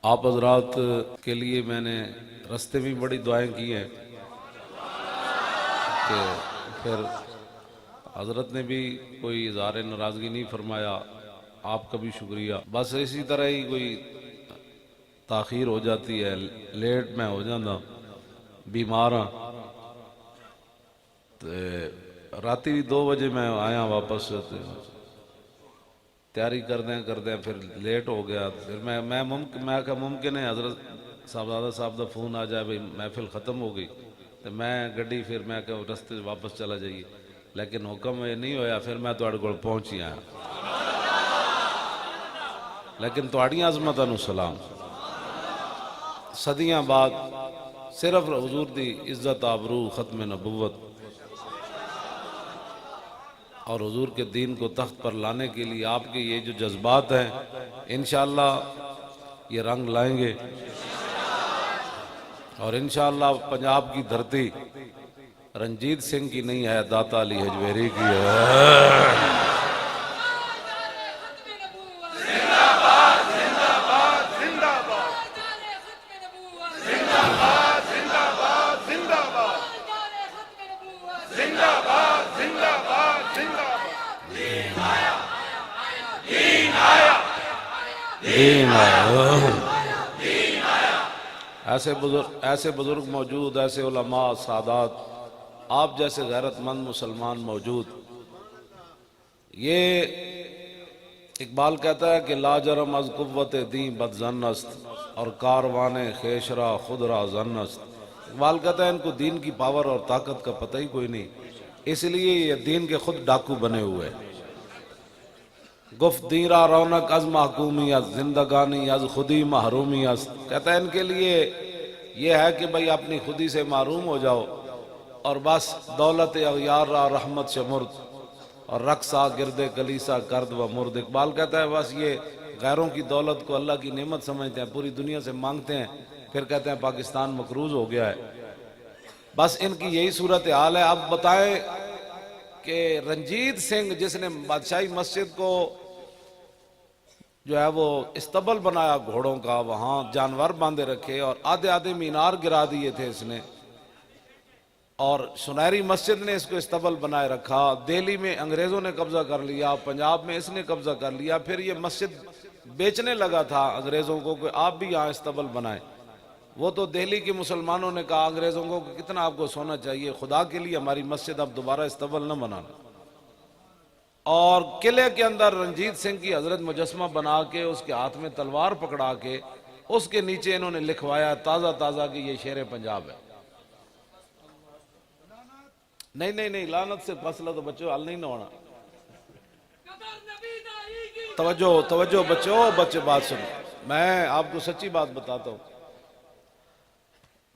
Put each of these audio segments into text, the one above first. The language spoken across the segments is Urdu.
آپ حضرات کے لیے میں نے رستے میں بڑی دعائیں کی ہیں کہ پھر حضرت نے بھی کوئی اظہار ناراضگی نہیں فرمایا، آپ کا بھی شکریہ۔ بس اسی طرح ہی کوئی تاخیر ہو جاتی ہے، لیٹ میں ہو جانا، بیمار ہاں، راتی بھی 2 بجے میں آیا واپس، تیاری کردیں پھر لیٹ ہو گیا۔ پھر میں کہا ممکن ہے حضرت صاحبزادہ صاحب دا فون آ جائے بھئی محفل ختم ہو گئی، تو میں گڈی پھر میں کہا رستے سے واپس چلا جائیے، لیکن حکم یہ نہیں ہویا، پھر میں تواڈے کول پہنچی آیا۔ لیکن تواڈیاں عظمتاں نو سلام، صدیاں بعد صرف حضور دی عزت آبرو ختم نبوت اور حضور کے دین کو تخت پر لانے کے لیے آپ کے یہ جو جذبات ہیں انشاءاللہ یہ رنگ لائیں گے، اور انشاءاللہ پنجاب کی دھرتی رنجیت سنگھ کی نہیں ہے، داتا علی حجویری کی ہے۔ ایسے بزرگ موجود، ایسے علماء سادات، آپ جیسے غیرت مند مسلمان موجود۔ یہ اقبال کہتا ہے کہ لا جرم از قوت دین بد ظن است اور کاروان خیش را خود را ظن است۔ اقبال کہتا ہے ان کو دین کی پاور اور طاقت کا پتہ ہی کوئی نہیں، اس لیے یہ دین کے خود ڈاکو بنے ہوئے۔ گفت دین را رونق از محکومی از زندگانی از خودی محرومی است۔ کہتا ہے ان کے لیے یہ ہے کہ بھئی اپنی خودی سے محروم ہو جاؤ اور بس دولت اغیار را رحمت شمرد اور رقصہ گرد کلیسا کرد و مرد۔ اقبال کہتا ہے بس یہ غیروں کی دولت کو اللہ کی نعمت سمجھتے ہیں، پوری دنیا سے مانگتے ہیں، پھر کہتے ہیں پاکستان مقروض ہو گیا ہے۔ بس ان کی یہی صورتحال ہے۔ اب بتائیں کہ رنجیت سنگھ جس نے بادشاہی مسجد کو جو ہے وہ استبل بنایا گھوڑوں کا، وہاں جانور باندھے رکھے اور آدھے مینار گرا دیے تھے اس نے، اور سنہری مسجد نے اس کو استبل بنائے رکھا، دہلی میں انگریزوں نے قبضہ کر لیا، پنجاب میں اس نے قبضہ کر لیا، پھر یہ مسجد بیچنے لگا تھا انگریزوں کو کہ آپ بھی یہاں استبل بنائیں۔ وہ تو دہلی کے مسلمانوں نے کہا انگریزوں کو کہ کتنا آپ کو سونا چاہیے، خدا کے لیے ہماری مسجد اب دوبارہ استبل نہ بنانا۔ اور قلعے کے اندر رنجیت سنگھ کی حضرت مجسمہ بنا کے اس کے ہاتھ میں تلوار پکڑا کے اس کے نیچے انہوں نے لکھوایا تازہ کہ یہ شیر پنجاب ہے۔ نہیں لعنت سے فاصلہ تو بچوں حل نہیں نہ ہونا۔ توجہ بچے بات سنو، میں آپ کو سچی بات بتاتا ہوں۔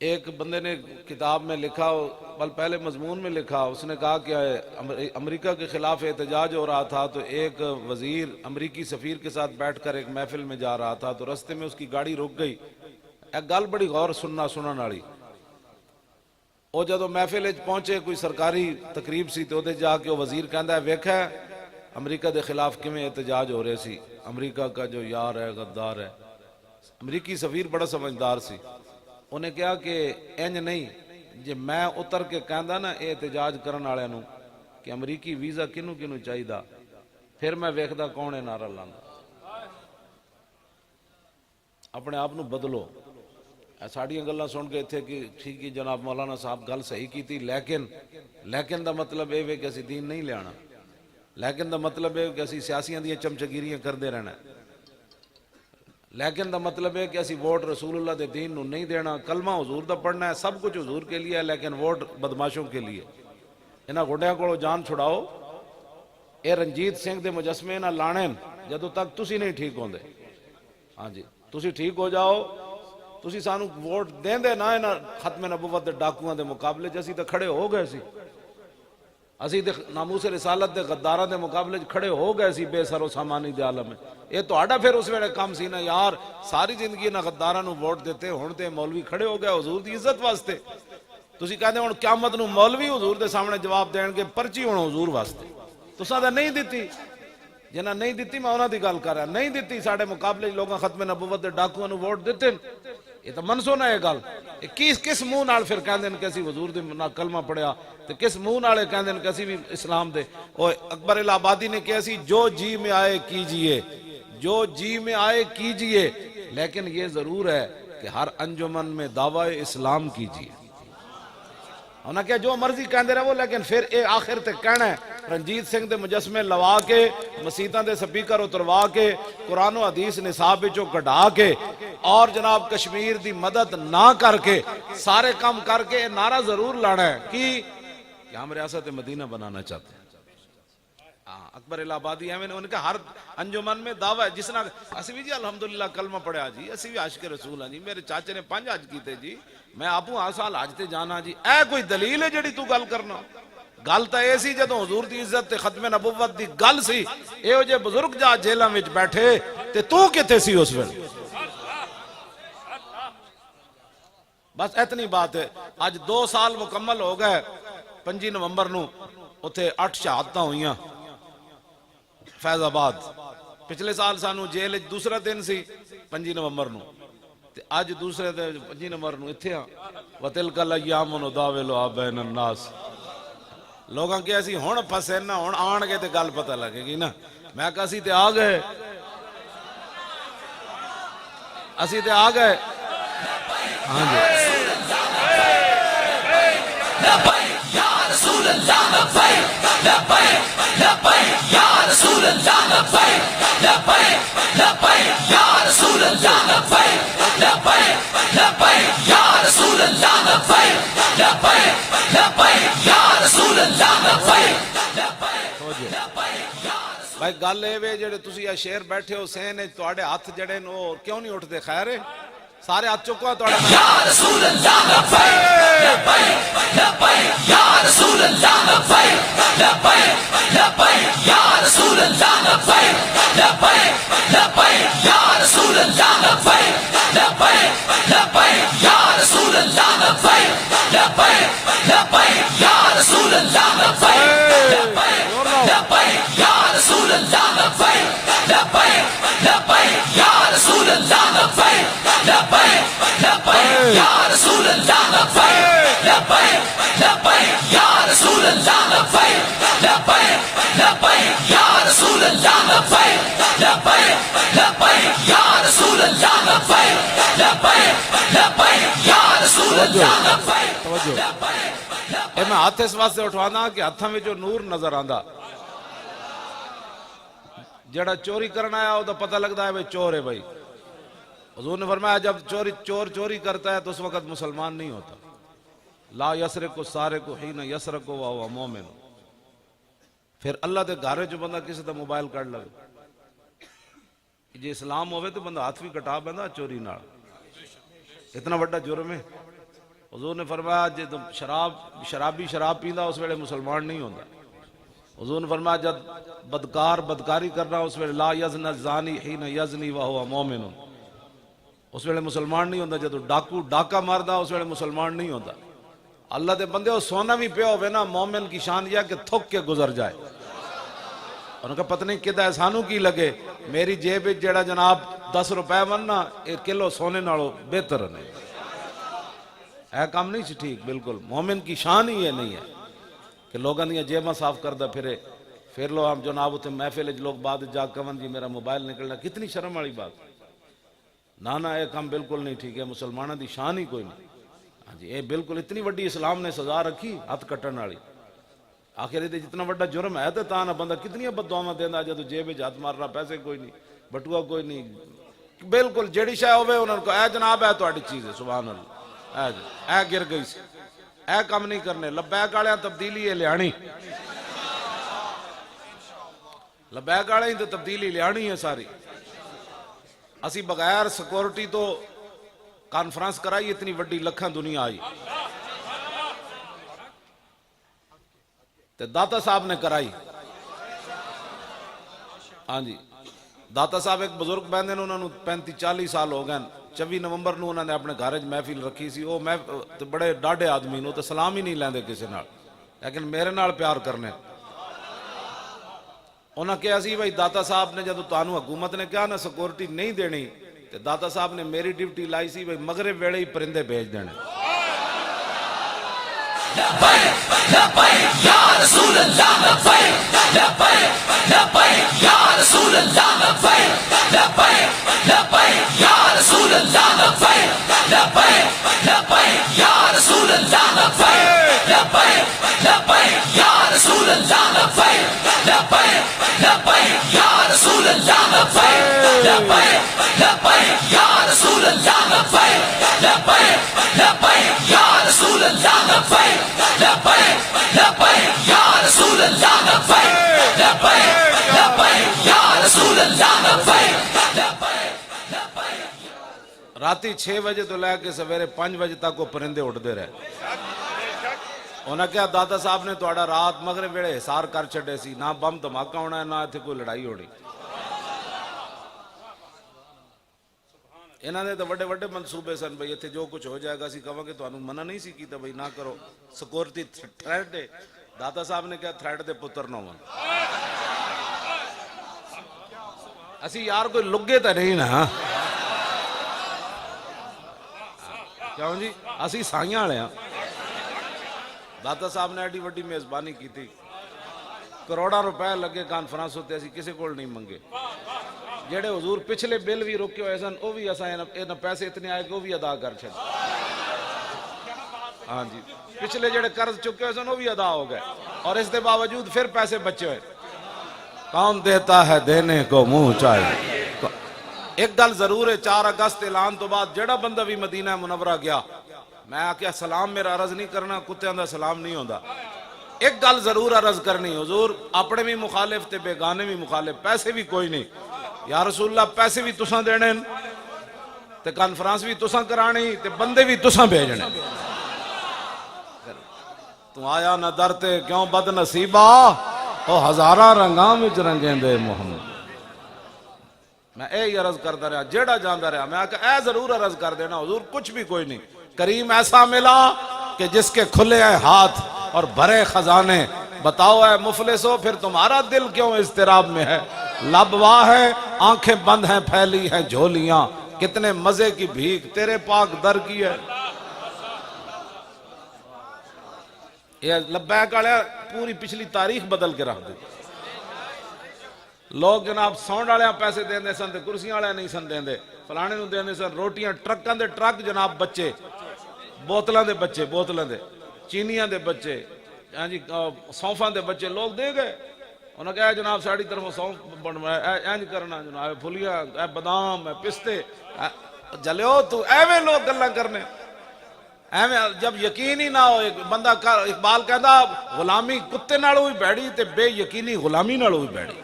ایک بندے نے کتاب میں لکھا، بل پہلے مضمون میں لکھا، اس نے کہا کہ امریکہ کے خلاف احتجاج ہو رہا تھا تو ایک وزیر امریکی سفیر کے ساتھ بیٹھ کر ایک محفل میں جا رہا تھا تو رستے میں اس کی گاڑی رک گئی۔ ایک گل بڑی غور سننا والی، وہ جدو محفل پہنچے کوئی سرکاری تقریب سی تو جا کے وزیر کہندا ہے ویکھا امریکہ دے خلاف کیویں احتجاج ہو رہے سی، امریکہ کا جو یار ہے غدار ہے۔ امریکی سفیر بڑا سمجھدار سی، انہیں کہا کہ انج نہیں، جے میں اتر کے کہندا نا احتجاج کرن والے نو کہ امریکی ویزا کنوں چاہیدا، پھر میں ویکھدا کون ہے نعرہ لاندا۔ اپنے آپ نو بدلو۔ ساڑیاں گلاں سن کے اتھے کہ ٹھیک ہی جناب مولانا صاحب گل صحیح کی تھی، لیکن دا مطلب اے وے کہ اسی دین نہیں لے آنا، لیکن دا مطلب اے کہ اسی سیاسیاں دیاں چمچگیریاں کردے رہنا، لیکن دا مطلب ہے کہ اسی ووٹ رسول اللہ دے دین نو نہیں دینا، کلمہ حضور دا پڑھنا ہے، سب کچھ حضور کے لیے ہے، لیکن ووٹ بدماشوں کے لیے۔ انہاں گھوڑیاں کو جان چھڑاؤ، اے رنجیت سنگھ دے مجسمے نہ لانے جدو تک تسی نہیں ٹھیک ہوندے۔ ہاں جی تسی ٹھیک ہو جاؤ، تسی سانو ووٹ دیں دے نہ انہاں ختم نبوت دے ڈاکوؤں دے مقابلے جسی تے کھڑے ہو گئے سی، اسی دے ناموس رسالت دے غداراں دے مقابلے کھڑے ہو گئے سی بے سر و سامانی دے عالم میں۔ یہ تہاڈا پھر اس ویلے کام سی نا یار، ساری زندگی نہ غداراں نو ووٹ دیتے، ہن تے مولوی کھڑے ہو گئے حضور دی عزت واسطے۔ تسی کہندے ہن قیامت نو مولوی حضور دے سامنے جواب دین گے، پرچی ہن حضور واسطے، تساں تے نہیں دتی۔ جنہاں نہیں دیتی میں انہاں دی گل کر رہا نہیں دیتی ساڑھے مقابلے لوگاں ختم نبوت دے ڈاکوؤں نو ووٹ دیتے یہ تو منسو نہ یہ گل کس منہ نال پھر کہندے کہ اسی حضور دی کلمہ پڑھیا تے کس منہ نال کہندے کہ اسی بھی اسلام دے اور اکبر الہ آبادی نے کہا سی جو جی میں آئے کیجئے جو جی میں آئے کیجئے لیکن یہ ضرور ہے کہ ہر انجمن میں دعوی اسلام کیجئے انہاں کہا جو مرضی کہندے رہو لیکن پھر اے آخر تے کہنا ہے رنجیت سنگھ دے مجسمے لوا کے مسیتاں دے سپیکر اتروا کے قرآن و حدیث نصاب وچوں کڈا کے اور جناب کشمیر دی مدد نہ کر کے سارے کام کر کے نعرہ ضرور لانا ہے کہ ہم ریاست مدینہ بنانا چاہتے ہیں اکبر الہ آبادی ہے ان کا ہر انجمن میں دعویٰ ہے جس نے اسی بھی جی الحمدللہ کلمہ پڑھیا جی اسی بھی عاشق رسول ہیں جی میرے چاچے نے 5 حج کیتے جی میں آپوں 8 سال حج تے جانا جی اے کوئی دلیل ہے جڑی تو گل کرنا گل تا اے سی جدوں حضور دی عزت تے ختم نبوت دی گل سی اے جے بزرگ جا جیلاں وچ بیٹھے تے تو کتے سی اس ویلے بس اتنی بات ہے آج 2 سال مکمل ہو گئے 5 نومبر نو اوتھے 8 شہادتاں ہوئیاں فیض آباد پچھلے سال سانو جیل دوسرا دن سی 5 نومبر نو تے آج دوسرے دن 5 نومبر نو اتھے ہاں وَتِلْكَ الْأَيَّامُ نُدَاوِلُهَا بَيْنَ النَّاسِ لوگاں کیا سی ہون پسے نا ہون آن گئے تے گل پتہ لگے گی نا میں کہا سی تے آ گئے اسی تے آ گئے ہاں جی لبیک یا رسول اللہ لبیک لبیک لبیک یا رسول اللہ لبیک لبیک لبیک یا رسول اللہ لبیک لبیک لبیک یا رسول اللہ لبیک لبیک لبیک یا رسول اللہ لبیک لبیک بھائی گل اے وے جڑے تسی یہ شیر بیٹھے ہو سین تواڈے ہاتھ جڑے نو کیوں نہیں اٹھتے خیر ہے سارے ہاتھ چکو تواڈے یا رسول اللہ لبیک لبیک لبیک یا رسول اللہ لبیک لبیک لبیک یا رسول اللہ لبیک لبیک لبیک یا رسول اللہ لبیک لبیک لبیک یا رسول اللہ لبیک لبیک لبیک یا رسول اللہ لبیک لبیک یا رسول اللہ لبیک لبیک لبیک یا رسول اللہ لبیک لبیک لبیک یا رسول اللہ لبیک لبیک لبیک یا رسول اللہ لبیک لبیک لبیک یا رسول اللہ لبیک لبیک لبیک یا رسول اللہ لبیک لبیک لبیک یا رسول اللہ لبیک اے میں ہاتھ اس واسطے اٹھوانا کہ ہاتھاں میں جو نور نظر آندا جڑا چوری کرنا ہے وہ تو پتہ لگتا ہے بھئی چور ہے بھئی حضور نے فرمایا جب چور چوری کرتا ہے تو اس وقت مسلمان نہیں ہوتا لا یسرق السارق حین یسرق وہو مومن پھر اللہ دے گھرے جو بندہ کسی دا موبائل کر لگے جی اسلام ہوئے تو بندہ ہاتھ بھی کٹا بندہ چوری نال اتنا بڑا جرم ہے حضور نے فرمایا جی تو شرابی شراب پیندا اس ویلے مسلمان نہیں ہوتا حضور نے فرمایا جب بدکار بدکاری کرنا اس ویلے لا یزن الزانی حین یزنی وہو مومن اس ویلے مسلمان نہیں ہوتا جب ڈاکو ڈاکا ماردا اس ویلے مسلمان نہیں ہوتا اللہ دے بندے وہ سونا بھی پیا ہوئے نا مومن کی شان یہ کہ تھک کے گزر جائے انہوں کا پتہ نہیں کدھا احسانوں کی لگے میری جیب جڑا جناب 10 روپے وننا 1 کلو سونے نالو بہتر نہیں اے کام نہیں سی ٹھیک بالکل مومن کی شان ہی یہ نہیں ہے کہ لوگاں دیا جیباں صاف کردہ پھر لو ہم جناب اتنے محفل لوگ بعد جا کون جی میرا موبائل نکلنا کتنی شرم والی بات نانا یہ کام بالکل نہیں ٹھیک ہے مسلمانوں دی شان ہی کوئی نہیں ہاں جی یہ بالکل اتنی وڈی اسلام نے سزا رکھی ہاتھ کٹن والی آخر یہ جتنا وڈا جرم ہے تو تانا بندہ کتنی بد دعاواں دیندا جدو جیب ہاتھ مار رہا پیسے کوئی نہیں بٹوا کوئی نہیں بالکل جیڑی شے ہوے انہاں کو اے جناب ہے تہاڈی چیز ہے سبحان اللہ اے گر گئی سی اے کام نہیں کرنے لبیک والے تبدیلی ہے لیانی لبیک والے ہی تو تبدیلی لیانی ہے ساری اسی بغیر سیکورٹی تو کانفرنس کرائی اتنی وڈی لکھاں دنیا آئی تے داتا صاحب نے کرائی ہاں جی داتا صاحب ایک بزرگ بہن ہیں انہوں نے 35-40 سال ہو گئے 24 نومبر نو انہوں نے اپنے گھر محفل رکھی سی وہ بڑے ڈاڈے آدمی نو تو سلام ہی نہیں لیندے کسی نال لیکن میرے نال پیار کرنے انہاں کہا سی بھائی داتا صاحب نے جدو تانوں حکومت نے کہا نا سیکورٹی نہیں دینی تو داتا صاحب نے میری ڈیوٹی لائی سی بھائی مغرب ویڑے ہی پرندے بھیج دینے لبیک لبیک یا رسول اللہ لبیک لبیک لبیک یا رسول اللہ لبیک لبیک لبیک یا رسول اللہ لبیک لبیک لبیک یا رسول اللہ لبیک لبیک لبیک یا رسول اللہ لبیک لبیک لبیک یا رسول اللہ لبیک لبیک لبیک یا رسول اللہ لبیک لبیک لبیک یا رسول اللہ لبیک لبیک لبیک یا رسول اللہ لبیک لبیک لبیک یا رسول اللہ لبیک لبیک لبیک راتی 6 بجے تو لے کے سویرے 5 بجے تک وہ پرندے اٹھتے رہے انہاں کہا دادا صاحب نے توڑا رات مغرب ویڑے حصار کر چھڑے سی نہ بم دھماکہ ہونا ہے نہ اتھے کوئی لڑائی ہونی انہاں نے تو وڈے وڈے منصوبے سن بھئی اتھے جو کچھ ہو جائے گا سی کہاں کہ تو انہوں منع نہیں سی کی تو بھئی نہ کرو سیکورٹی تھریٹ دے دادا صاحب نے کہا تھریٹ دے پتر نہ ہون اسی یار کوئی لگے تا نہیں نا کیوں جی اسی سائیاں والے ہیں داتا صاحب نے ایڈی وڈی میزبانی کی تھی کروڑا روپے لگے کانفرنس ہوتے اسی کسی کو نہیں منگے جڑے حضور پچھلے بل بھی روکے ہوئے سن وہ بھی ایسا پیسے اتنے آئے کہ وہ بھی ادا کر چھڑ ہاں جی پچھلے جڑے قرض چکے ہوئے سن وہ بھی ادا ہو گئے اور اس دے باوجود پھر پیسے بچے ہوئے کون دیتا ہے دینے کو منہ چاہیے ایک گل ضرور ہے 4 اگست اعلان تو بعد جڑا بندہ بھی مدینہ منورہ گیا میں آکیا سلام میرا عرض نہیں کرنا کتے اندر سلام نہیں ہوندہ ایک گل ضرور عرض کرنی حضور اپنے بھی مخالف تے بیگانے بھی مخالف پیسے بھی کوئی نہیں یا رسول اللہ پیسے بھی تساں دینے تے کانفرنس بھی تساں کرانی تے بندے بھی تساں بھیجنے تو آیا نہ درتے کیوں بد نصیبہ او ہزارہ رنگاں وچ رنگیں دے محمد میں اے عرض کرتا رہا جیڑا جاندہ رہا میں آکا اے ضرور عرض کر دینا حضور کچھ بھی کوئی نہیں کریم ایسا ملا کہ جس کے کھلے ہیں ہاتھ اور بھرے خزانے بتاؤ اے مفلسو پھر تمہارا دل کیوں اضطراب میں ہے لب واہ ہے آنکھیں بند ہیں پھیلی ہیں جھولیاں کتنے مزے کی بھیک تیرے پاک در کی ہے یہ لبیک والے پوری پچھلی تاریخ بدل کے رکھ دی لوگ جناب سونڈ والے پیسے دیں دے سن تے کرسیاں والے نہیں سن دیں دے فلانے نو دیں دے سن روٹیاں ٹرکاں دے ٹرک جناب بچے بوتلاں دے بچے بوتلاں دے چینیاں دے بچے سونفاں دے بچے لوگ دے گئے انہوں نے کہا جناب ساڑی طرف سونف بنوایا اینج کرنا جناب پھلیاں اے بادام اے پستے جلیو تو ایویں لوگ گلاں کرنے ایویں جب یقین ہی نہ ہو بندہ اقبال کہندا غلامی کتے نالوں بھی بیڑی تے بے یقینی غلامی نالوں بھی بیڑی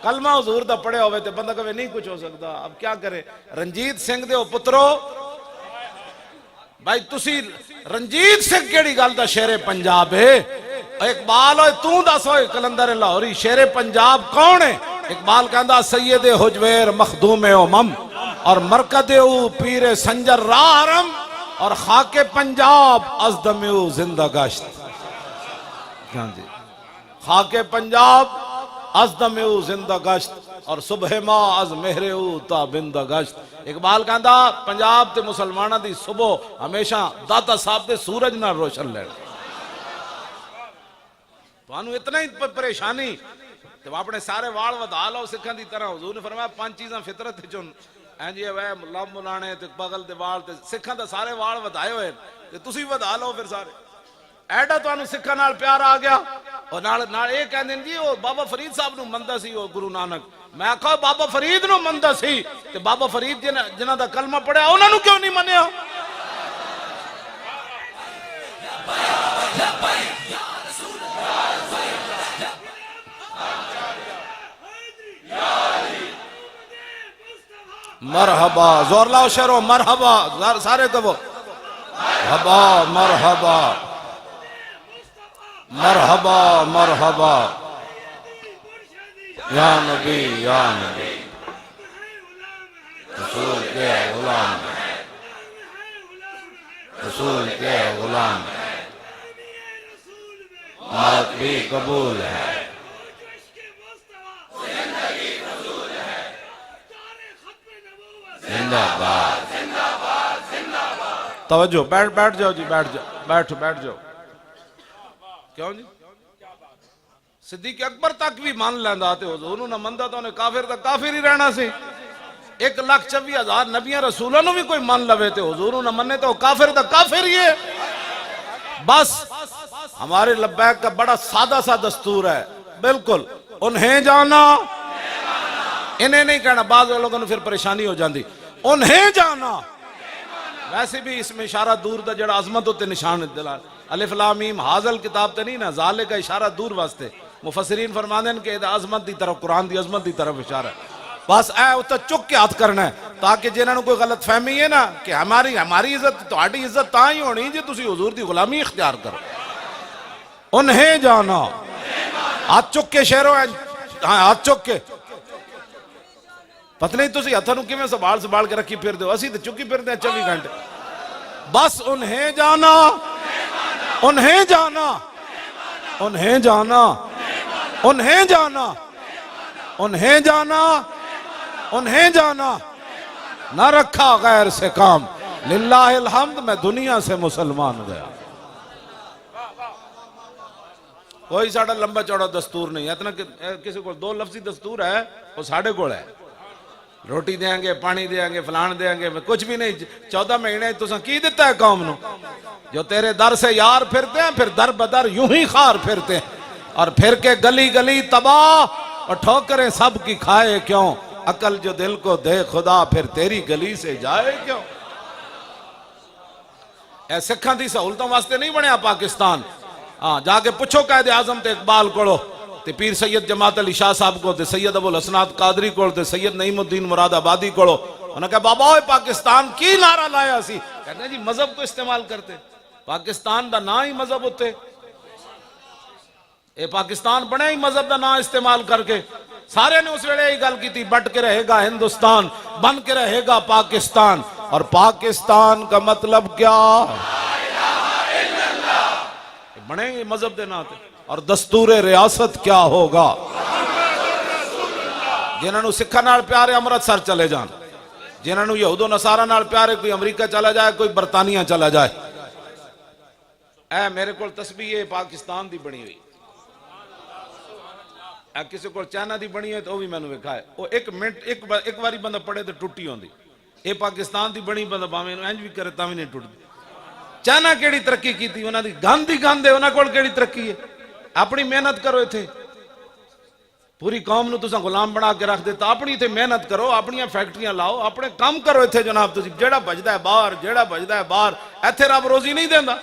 کلمہ حضور دا پڑھے ہوئے تے بندہ کہے نہیں کچھ ہو سکتا اب کیا کرے رنجیت سنگھ دے ہو پترو بھائی تسی رنجیت سنگھ کیڑی گل دا شیر پنجاب ہے اقبال ہوئے تو دس ہوئے کلندر لاہوری شیر پنجاب کون ہے اقبال کہندا سید حجویر مخدوم امم اور مرکد او پیر سنجر رارم اور خاک پنجاب ازدمیو زندہ گشت خاک پنجاب ازدمیو زندہ گشت اور صبح ماں از مہرہو تا بندہ گشت اقبال کہندا پنجاب تے مسلمانہ دی صبح ہمیشہ داتا صاحب دے سورج نہ روشن لے تو انہوں اتنا ہی پریشانی تو اپنے سارے وال ودا لو سکھن دی طرح حضور نے فرمایا 5 چیزاں فطرت چون جی لب ملانے تے بغل دے وال تے سکھن دا سارے وال ودائے ہوئے تے تسی ودا لو پھر سارے ایڈا تو انہوں سکھن نال پیار آ گیا اور نال ایک کہن دیں جی وہ بابا فرید صاحب نو مندہ سی وہ گرو نانک میں کہا بابا فرید نو مندہ سی تے بابا فرید جنہ دا کلمہ پڑھا انہوں نے کیوں نہیں منیا مرحبا زور لاؤ شہروں مرحبا سارے کہو مرحبا مرحبا مرحبا مرحبا یا نبی یا نبی رسول کے غلام رسول کے غلام موت بھی قبول ہے توجہ، بیٹھ جاؤ جی، بیٹھ جاؤ. کیوں جی؟ صدیق اکبر تک بھی مان لینا تے حضور نو نہ مندا تو انہیں کافر تا کافر ہی رہنا سی. 1,24,000 نبیاں رسولوں نو بھی کوئی مان لوے تے حضور نو نہ مننے تو کافر تا کافر ہی ہے. بس ہمارے لبیک کا بڑا سادہ سا دستور ہے، بالکل انہیں جانا، انہیں نہیں کہنا. بعض لوگوں نے پھر پریشانی ہو جاندی. انہیں جانا، ویسے بھی اس میں اشارہ دور دا جڑا عظمت ہوتے نشان دلال. الف لام میم حاضل کتاب تے نہیں نا، ذالک کا اشارہ دور واسطے. مفسرین فرماندے ہیں کہ عظمت دی طرف، قرآن دی عظمت دی طرف اشارہ ہے. بس اے اتنا چک کے ہاتھ کرنا ہے تاکہ جنہوں نے کوئی غلط فہمی ہے نا کہ ہماری عزت، تہاڈی عزت تاں ہی ہونی جی تسی حضور دی غلامی اختیار کرو. انہیں جانا، ہاتھ چک کے شہروں، ہاں ہاتھ چک کے. پتہ نہیں تسی ہاتھوں نوں کیویں سنبھال کے رکھی پھر دو، اسی تے چکی پھر دے 24 گھنٹے. بس انہیں جانا، انہیں جانا، انہیں جانا، انہیں جانا، انہیں جانا، انہیں جانا. نہ رکھا غیر سے کام، للہ الحمد میں دنیا سے مسلمان گیا. کوئی ساڑھا لمبا چوڑا دستور نہیں ہے. اتنا کسی کو 2 لفظی دستور ہے وہ ساڑھے کو ہے. روٹی دیں گے، پانی دیں گے، فلان دیں گے، کچھ بھی نہیں. 14 مہینے تُساں کی دیتا ہے قوم نو؟ جو تیرے در سے یار پھرتے ہیں پھر در بدر یوں ہی خار پھرتے ہیں، اور پھر کے گلی گلی تباہ، اور ٹھوکریں سب کی کھائے کیوں؟ عقل جو دل کو دے خدا پھر تیری گلی سے جائے کیوں؟ اے سکھاں دی سہولتوں واسطے نہیں بنیا پاکستان. ہاں جا کے پوچھو قائد اعظم تے اقبال کوڑو تے پیر سید جماعت علی شاہ صاحب کو تے سید ابو الحسنات قادری کو تے سید نعیم الدین مراد آبادی کوڑو. انہوں نے کہا بابا ہوئے پاکستان کی نعرہ لایا سی؟ کہتے ہیں جی مذہب کو استعمال کرتے. پاکستان دا نا ہی مذہب ہوتے. اے پاکستان بنے ہی مذہب دا نا استعمال کر کے. سارے نے اس ویلے ہی گل کی تھی، بٹ کے رہے گا ہندوستان، بن کے رہے گا پاکستان. اور پاکستان کا مطلب کیا؟ بنے ہی مذہب دے نا تے. اور دستور ریاست کیا ہوگا؟ جنہوں نے سکھا نال پیارے امرتسر چلے جان، جنہوں نے یہود و نصارہ نال پیارے کوئی امریکہ چلا جائے، کوئی برطانیہ چلا جائے. اے میرے کو تسبیح ہے پاکستان دی بنی ہوئی. اے کسی کو چائنا دی بنی ہے تو وہ بھی میں نے وکھا ہے. وہ 1 منٹ ایک باری بندہ پڑھے تو ٹوٹی ہوندی. اے پاکستان دی بنی بندہ باویں انج بھی کرے تاں بھی نہیں ٹوٹدی. چائنا کیڑی ترقی کی تھی؟ انہاں دی گند ہے. انہاں کول کیڑی ترقی ہے؟ اپنی محنت کرو. ایتھے پوری قوم نو تساں غلام بنا کے رکھ دیتا. اپنی ایتھے محنت کرو، اپنی فیکٹریاں لاؤ، اپنے کام کرو. ایتھے جناب تسی جیڑا بجدا ہے باہر، جیڑا بجدا ہے باہر. ایتھے رب روزی نہیں دیندا.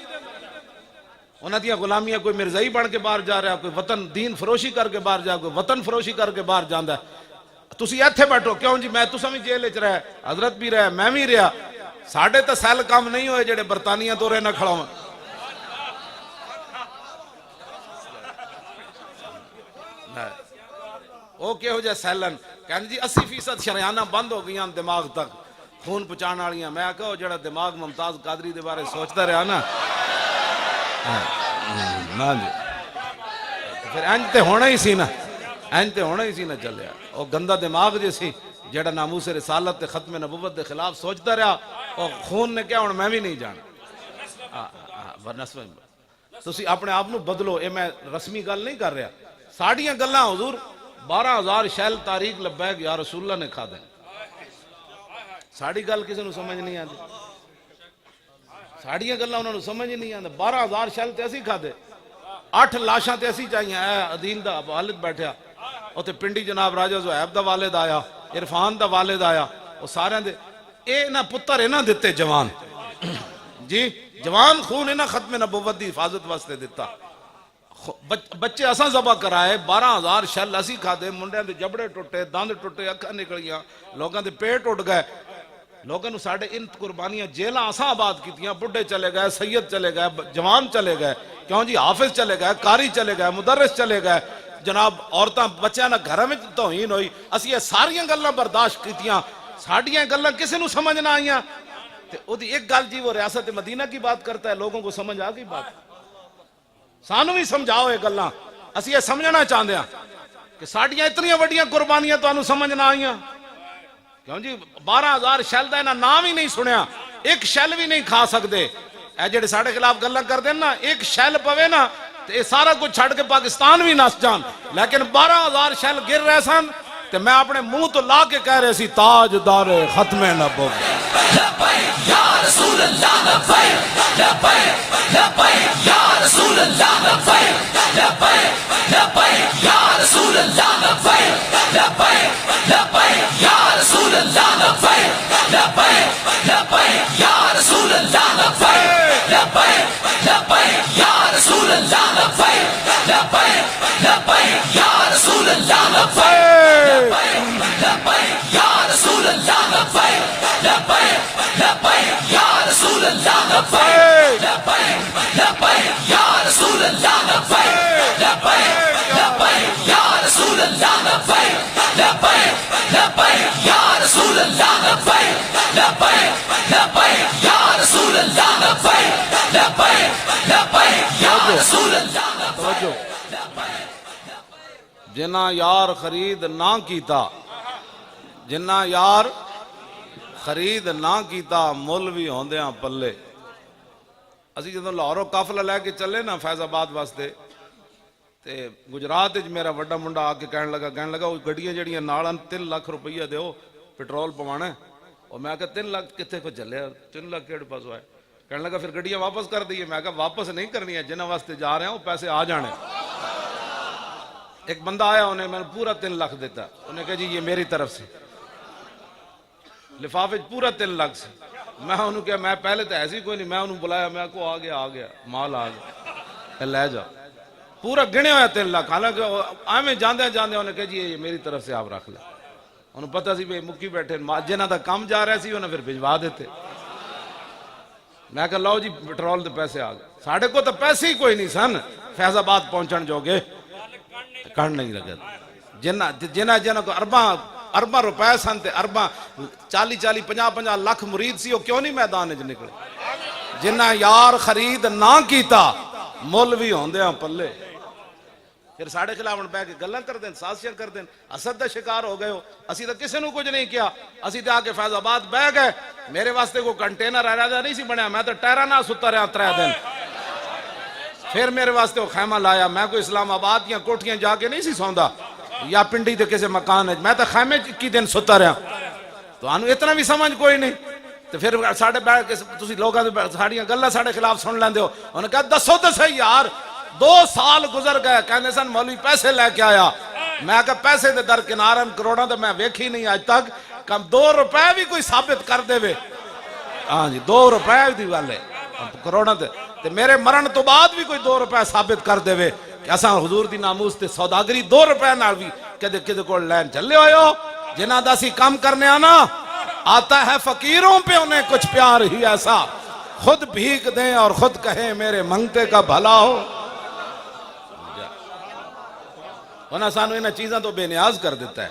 انہاں دیاں غلامیاں، کوئی مرزائی بن کے باہر جا رہا، کوئی وطن دین فروشی کر کے باہر جا، کوئی وطن فروشی کر کے باہر جاندا ہے. تسی ایتھے بیٹھو. کیوں جی؟ میں تساں بھی جیل وچ رہے، حضرت بھی رہے، میں بھی رہا. ساڑھے تے سیل کام نہیں ہوئے جڑے برطانیہ تو رہے نہ کھڑا ہوں. وہ کہ ہو جائے سیلن کہنے جی 80% شریانہ بند ہو گئیاں دماغ تک خون پچانا والیاں. میں کہو جڑا دماغ ممتاز قادری دے بارے سوچتا رہا نا جی پھر انج تے ہونا ہی سی نا، انج تے ہونا ہی سی نا. چلیا وہ گندا دماغ جی سی جڑا ناموس رسالت تے ختم نبوت دے خلاف سوچتا رہا. اور خون نے کیا ہوں میں بھی نہیں جانا. تسی اپنے آپ نو بدلو. اے میں رسمی گل نہیں کر رہا. ساڑیاں گلاں حضور 12,000 شیل تاریخ لبیک یا رسول اللہ نے کھا دیں. ساڑی گل کسی نو سمجھ نہیں آتی. ساڑیاں گلاں انہوں نے سمجھ نہیں آتا. 12,000 شیل تے اسی کھا دے. 8 لاشاں تے اسی چاہیے. اے عدیل دا والد بیٹھیا اوتے پنڈی جناب راجہ زہیب دا والد آیا، عرفان دا والد آیا. وہ سارے دے اے نہ پتر اے نہ دیتے جوان جی جوان خون اے نہ ختم نبوت دی حفاظت واسطے دیتا. بچے اساں ذبح کرائے. 12,000 شل اسی کھا دے. منڈیاں دے جبڑے ٹوٹے، دند ٹوٹے، اکھاں نکلیاں، لوگاں دے پیٹ اٹھ گئے. لوگاں نو ساڑھے ان قربانیاں جیلاں اساں آباد کیتیاں. بڈھے چلے گئے، سید چلے گئے، جوان چلے گئے. کیوں جی؟ حافظ چلے گئے، قاری چلے گئے، مدرس چلے گئے. جناب عورتاں بچیاں نہ گھر میں توہین ہوئی. اسی یہ ساریاں گلاں برداشت کیتیاں. ساڑیاں گلاں کسی نو سمجھ نہ آئیاں. تے او دی ایک گل جی وہ ریاست مدینہ کی بات کرتا ہے. لوگوں کو سمجھ آ گئی بات. سانو بھی سمجھاؤ یہ گلاں. اسی یہ سمجھنا چاہتے ہیں کہ ساڑیاں اتنی وڈیاں قربانیاں تو انہوں سمجھ نہ آئیاں. کیوں جی 12,000 شیل دا انہاں نام ہی نہیں سنیا, ایک شیل بھی نہیں کھا سکتے. اے جڑے ساڑے خلاف گلاں کر دین نا, ایک شیل پوے نا تے اے سارا کچھ چھڑ کے پاکستان بھی نس جان, لیکن 12,000 شیل گر رہے سن تے میں اپنے منہ تو لا کے کہہ رہے سی تاجدار ختم نبوت. لبیک یا رسول اللہ لبیک لبیک لبیک یا رسول اللہ لبیک لبیک لبیک یا رسول اللہ لبیک لبیک لبیک یا رسول اللہ لبیک لبیک لبیک یا رسول اللہ لبیک لبیک لبیک یا رسول اللہ لبیک لبیک لبیک یا رسول اللہ لبیک لبیک یا رسول اللہ لبیک لبیک لبیک یا رسول اللہ لبیک لبیک لبیک یا رسول اللہ لبیک لبیک لبیک یا رسول اللہ لبیک لبیک لبیک یا رسول اللہ لبیک لبیک لبیک یا رسول اللہ لبیک لبیک لبیک یا رسول اللہ لبیک. جنہ یار خرید نہ کیتا, جنہ یار خرید نہ کیتا مل بھی ہوندیاں پلے. اسی جدوں لاہوروں قافلہ لے کے چلے نا فیض آباد واسطے تے گجرات وچ میرا وڈا منڈا آ کے کہن لگا وہ گڈیاں جڑیاں نال 3 لاکھ روپیہ دیو پیٹرول پوانا ہے. اور میں کہا 3 لاکھ کتے کو چلے, 3 لاکھ کیڑے پاسوں آئے. کہنے لگا پھر گڈیاں واپس کر دیئے. میں کہا واپس نہیں کرنی ہے, جنہ واسطے جا رہے ہیں وہ پیسے آ جانے. ایک بندہ آیا, انہیں میں نے پورا 3 لاکھ دیتا, انہیں کہا جی یہ میری طرف سے لفافے پورا 3 لاکھ سے. میں انہوں کہا میں پہلے تو ایسی کوئی نہیں, میں انہوں بلایا, میں کو آ گیا مال آ گیا, لے جا پورا گنے ہویا 3 لاکھ. حالانکہ آئے جاندے انہیں کہا جی یہ میری طرف سے آپ رکھ لیں. انہوں پتہ سی بھئی مکی بیٹھے, جنہ دا کم جا رہے سی انہیں پھر بھجوا دیتے. میں کہا لو جی پیٹرول دے پیسے آ گئے. ساڑھے کو تو پیسے ہی کوئی نہیں سن فیض آباد پہنچن جو گے کھڑ نہیں لگا. جنہ کو ارباں روپے سن تے ارباں 40-50 لاکھ مرید سی, وہ کیوں نہیں میدان وچ نکلے. جنہ یار خرید نہ کیتا مل بھی ہوندیاں پلے. پھر ساڑھے خلاف بہ کے گلاں کر دین, سازشاں کر دین, حسد دا شکار ہو گئے ہو. اسی تو کسی نو کچھ نہیں کیا, اسی تو آ کے فیض آباد بہ گئے. میرے واسطے کوئی کنٹینر ایرا نہیں سی بنیا, میں تو ٹائراں نہ ستا رہا 3 دن. پھر میرے واسطے وہ خیمہ لایا. میں کوئی اسلام آباد یا کوٹھیاں جا کے نہیں سی سوندا یا پنڈی دے کسی مکان ہے, میں تو خیمے کی دن ستا رہا. تو آنو اتنا بھی سمجھ کوئی نہیں. تو پھر ساڑھے بیٹھ کے تسی لوگاں دے ساڑیاں گلاں ساڑھے خلاف سن لیندے ہو. انہوں نے کہا دسو تو صحیح یار, 2 سال گزر گئے, کہنے سن مولوی پیسے لے کے آیا. میں کہا پیسے دے در کنارن کروڑاں تو میں ویکھی نہیں آج تک, کم 2 روپے بھی کوئی ثابت کر دے وے. ہاں جی 2 روپے دی والے کروڑاں تے میرے مرن تو بعد بھی کوئی 2 روپے ثابت کر دے وے کہ اساں حضور دی ناموس تے سوداگری 2 روپے نال بھی کدے کول لین چلے ہوئے ہو. جنہ دا سی کام کرنے آنا, آتا ہے فقیروں پہ انہیں کچھ پیار ہی ایسا, خود بھیک دیں اور خود کہیں میرے منگتے کا بھلا ہو. ورنہ سانو انہیں چیزاں تو بے نیاز کر دیتا ہے.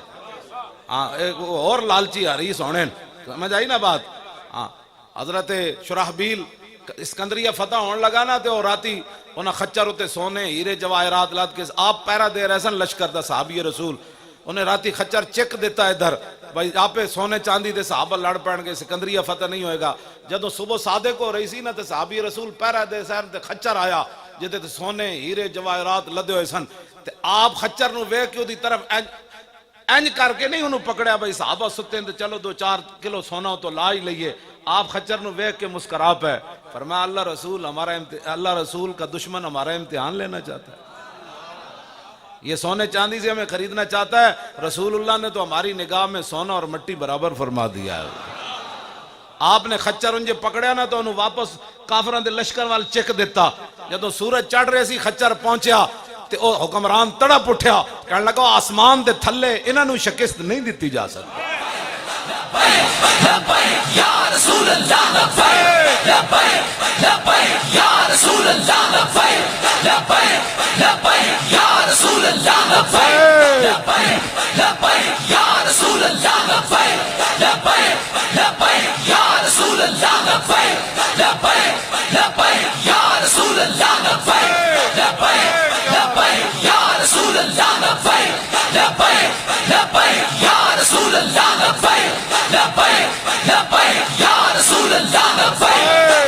ایک اور لالچی حریص ہونے, سمجھ آئی نا بات. حضرت شرحبیل اسکندریہ فتح ہونے لگا نا, تو راتی انہیں خچر ہوتے سونے ہیرے جواہرات لاد کے آپ پیرا دے رہے سن لشکر دا صحابی رسول. انہیں راتی خچر چیک دیتا ہے ادھر بھائی آپ سونے چاندی دے صحابہ لڑ پڑن گے, سکندریہ فتح نہیں ہوئے گا. جدو صبح صادق ہو رہی سی نا, تو صحابی رسول پیرا دے سن تے خچر آیا جدے تے سونے ہیرے جواہرات لدے ہوئے سن. تے آپ خچر نو ویکھ کے دی طرف انج کر کے نہیں انہوں پکڑیا بھائی صحابہ ستے ہیں تو چلو 2-4 کلو سونا ہو تو لا ہی لئیے. آپ خچر نو ویکھ کے مسکرا پہ فرمایا اللہ رسول کا دشمن ہمارا امتحان لینا چاہتا ہے. یہ سونے چاندی سے ہمیں خریدنا چاہتا ہے. رسول اللہ نے تو ہماری نگاہ میں سونا اور مٹی برابر فرما دیا ہے. آپ نے خچر انجے پکڑیا نا تو انہوں واپس کافران دے لشکر وال چک دیتا. جدو سورج چڑھ رہے سی خچر پہنچیا تے او حکمران تڑپ اٹھیا, کہنے لگا آسمان دے تھلے انہاں نو شکست نہیں دیتی جا سکتی. لبیک یا رسول اللہ لبیک لبیک لبیک یا رسول اللہ لبیک لبیک لبیک یا رسول اللہ لبیک لبیک لبیک یا رسول اللہ لبیک لبیک لبیک یا رسول اللہ لبیک لبیک لبیک یا رسول اللہ لبیک لبیک لبیک یا رسول اللہ لبیک لبیک لبیک یا رسول اللہ لبیک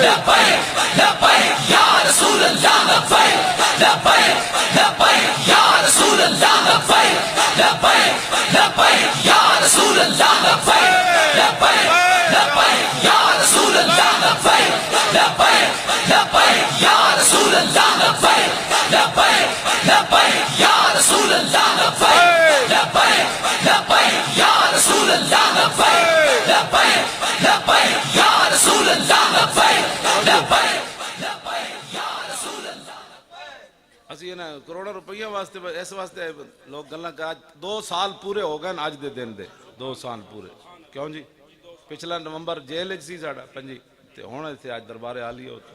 لبیک لبیک یا رسول اللہ لبیک لبیک لبیک یا رسول اللہ لبیک لبیک لبیک یا رسول اللہ لبیک لبیک لبیک یا رسول اللہ لبیک لبیک لبیک یا رسول اللہ لبیک لبیک لبیک یا رسول اللہ لبیک لبیک لبیک یا رسول اللہ لبیک لبیک لبیک یا رسول اللہ لبیک لبیک لبیک یا رسول اللہ. اسی نا کروڑوں روپیہ واسطے اس واسطے لوگ گلاں کہ 2 سال پورے ہو گئے اج دے دن دے 2 سال پورے کیوں جی پچھلا نومبر جیل وچ سی ساڈا پنجی تے ہن ایتھے اج دربار عالی ہوتا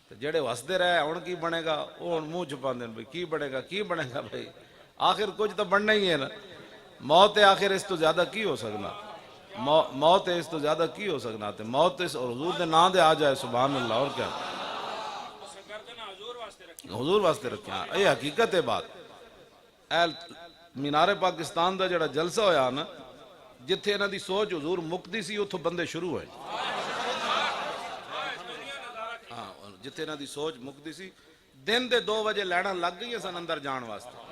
تے جڑے وسدے رہے ہن کی بنے گا وہ ہن منہ چھپاندے بھئی کی بنے گا بھائی آخر کچھ تو بننا ہی ہے نا موت ہے آخر اس تو زیادہ کی ہو سکنا موت ہے اس تو زیادہ کی ہو سکنا تے موت اس اور حضور دے نام دے آ جائے سبحان اللہ اور کیا حضور واسطے رکھیں یہ حقیقت ہے بات اے مینار پاکستان دا جڑا جلسہ ہویا نا جتھے انہاں دی سوچ حضور مکدی سی اتھوں بندے شروع ہوئے ہاں جتھے انہاں دی سوچ مکدی سی دن دے 2 بجے لینا لگ گئی سن اندر جان واسطے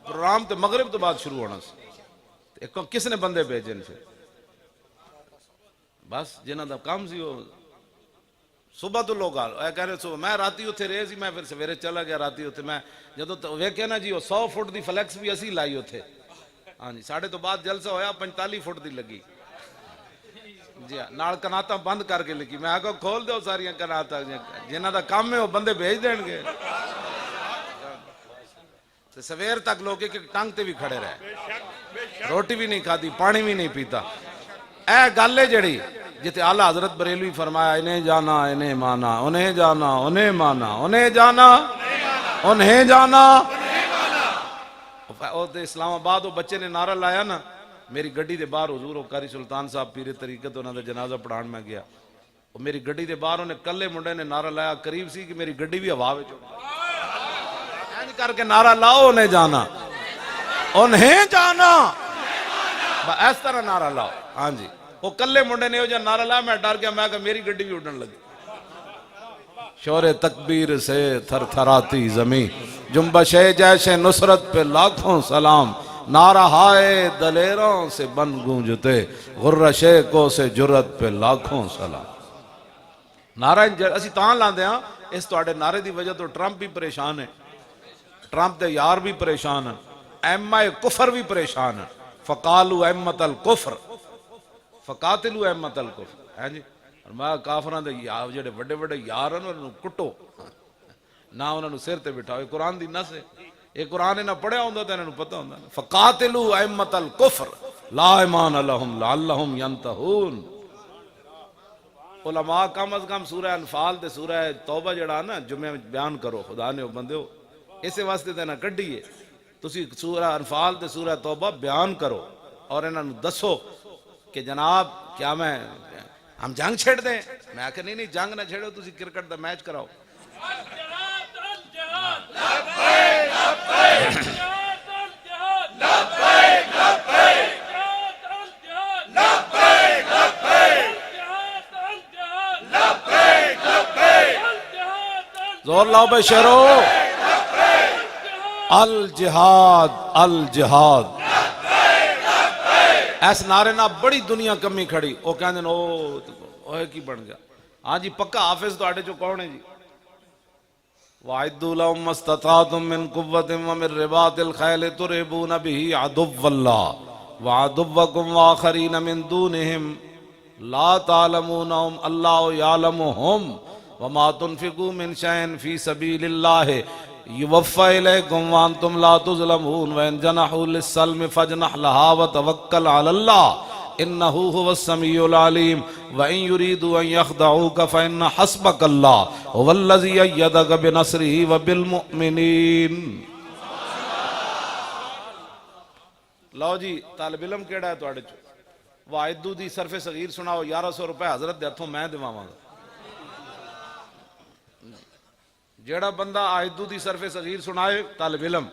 پروگرام تے مغرب تو بعد شروع ہونا سی کس نے بندے بھیجے ان سے بس جنہاں دا کام سی وہ صبح تو لوگ کہہ رہے صبح میں راتی اتھے رہے سی میں پھر سویرے چلا گیا راتی اتھے میں جدو ویکھیا نا جی وہ 100 فٹ دی فلیکس بھی اسی لائی اتھے ہاں جی ساڑھے تو بعد جلسہ ہویا 45 فٹ دی لگی جی نال کناتا بند کر کے لکھی میں آگا کھول دو ساریاں کناتا جنہاں دا کام ہے وہ بندے بھیج دیں گے سویر تک لوگ ایک ٹانگ تے بھی کھڑے رہے روٹی بھی نہیں کھاتی پانی بھی نہیں پیتا اے گالے جڑی جتے اعلیٰ حضرت بریلوی فرمایا انہیں جانا انہیں مانا انہیں جانا انہیں مانا انہیں جانا انہیں جانا اسلام آباد وہ بچے نے نعرہ لایا نا میری گڈی دے باہر حضور و قاری سلطان صاحب پیر طریقت انہوں نے جنازہ پڑھان میں گیا میری گڈی دے باہر انہیں کلے منڈے نے نعرہ لایا قریب سی کہ میری گڈی بھی ہوا وچ کر کے نعرہ لاؤ انہیں جانا انہیں جانا اس طرح نعرہ لاؤ ہاں جی وہ کلے منڈے نے جو نعرہ لایا میں ڈر گیا میں کہا میری گڈی بھی اڑن لگی شور تکبیر سے تھر تھراتی زمین جنبش جیش نصرت پہ لاکھوں سلام نعرہ ہائے دلیروں سے بن گونجتے غر شیخوں سے جرت پہ لاکھوں سلام نعرہ اسی تاں لاندے ہاں اس تو آڑے نعرے دی وجہ تو ٹرمپ بھی پریشان ہے ٹرمپ دے یار بھی پریشان ہیں ایمہ کفر بھی پریشان ہیں فقالو ایمت الکفر فقاتلو ایمت الکفر ہے جی اور میں کافران دے جڑے بڑے بڑے یار ہیں انہوں کٹو نہ انہوں سر تے بٹھاؤ یہ قرآن دی نس ہے یہ قرآن نہ پڑھے ہوندہ تھا انہوں پتہ ہوندہ فقاتلو ایمت الکفر لا ایمان لہم لعلہم ینتہون علماء کم از کم سورہ انفال دے سورہ توبہ جڑا نا جمعہ بیان کرو خدا نے بندے ہو اسے واسطے تے نہ کڈیے تسی سورہ انفال تے سورہ توبہ بیان کرو اور انہوں دسو کہ جناب کیا میں ہم جنگ چھیڑ دیں میں آکھا نہیں جنگ نہ چھیڑو تسی کرکٹ دا میچ کراؤ زور لاؤ بے شہرو الجہاد الجہاد ایس نعرے نہ بڑی دنیا کمی کھڑی وہ کہندے اوہ کی بن گیا ہاں جی پکا حافظ تو آٹے جو کون ہے جی وَعِدُّوا لَهُمْ مَا اسْتَطَعْتُم مِّن قُوَّةٍ وَمِن رِّبَاطِ الْخَيْلِ تُرْهِبُونَ بِهِ عَدُوَّ اللَّهِ وَعَدُوَّكُمْ وَآخَرِينَ مِن دُونِهِمْ لَا تَعْلَمُونَهُمْ اللَّهُ يَعْلَمُهُمْ وَمَا تُنْفِقُوا مِن شَيْءٍ فِي سَبِيلِ اللَّهِ يُوَفَّ إِلَيْكُمْ وَأَنْتُمْ لَا تُظْلَمُونَ وَإِن جَنَحُوا لِلسَّلْمِ فَاجْنَحْ لَهَا وَتَوَكَّلْ عَلَى اللَّهِ إِنَّهُ هُوَ السَّمِيعُ الْعَلِيمُ وَإِن يُرِيدُوا أَن يَخْدَعُوكَ فَإِنَّ حَسْبَكَ اللَّهُ هُوَ الَّذِي أَيَّدَكَ بِنَصْرِهِ وَبِالْمُؤْمِنِينَ لو جی طالب علم کیڑا ہے تواڈے چ واحدو دی صرف صغیر سناؤ 1100 روپے حضرت دے ہتھوں میں دیواں گا جیڑا بندہ آہدو دی صرف صغیر سنائے طالب علم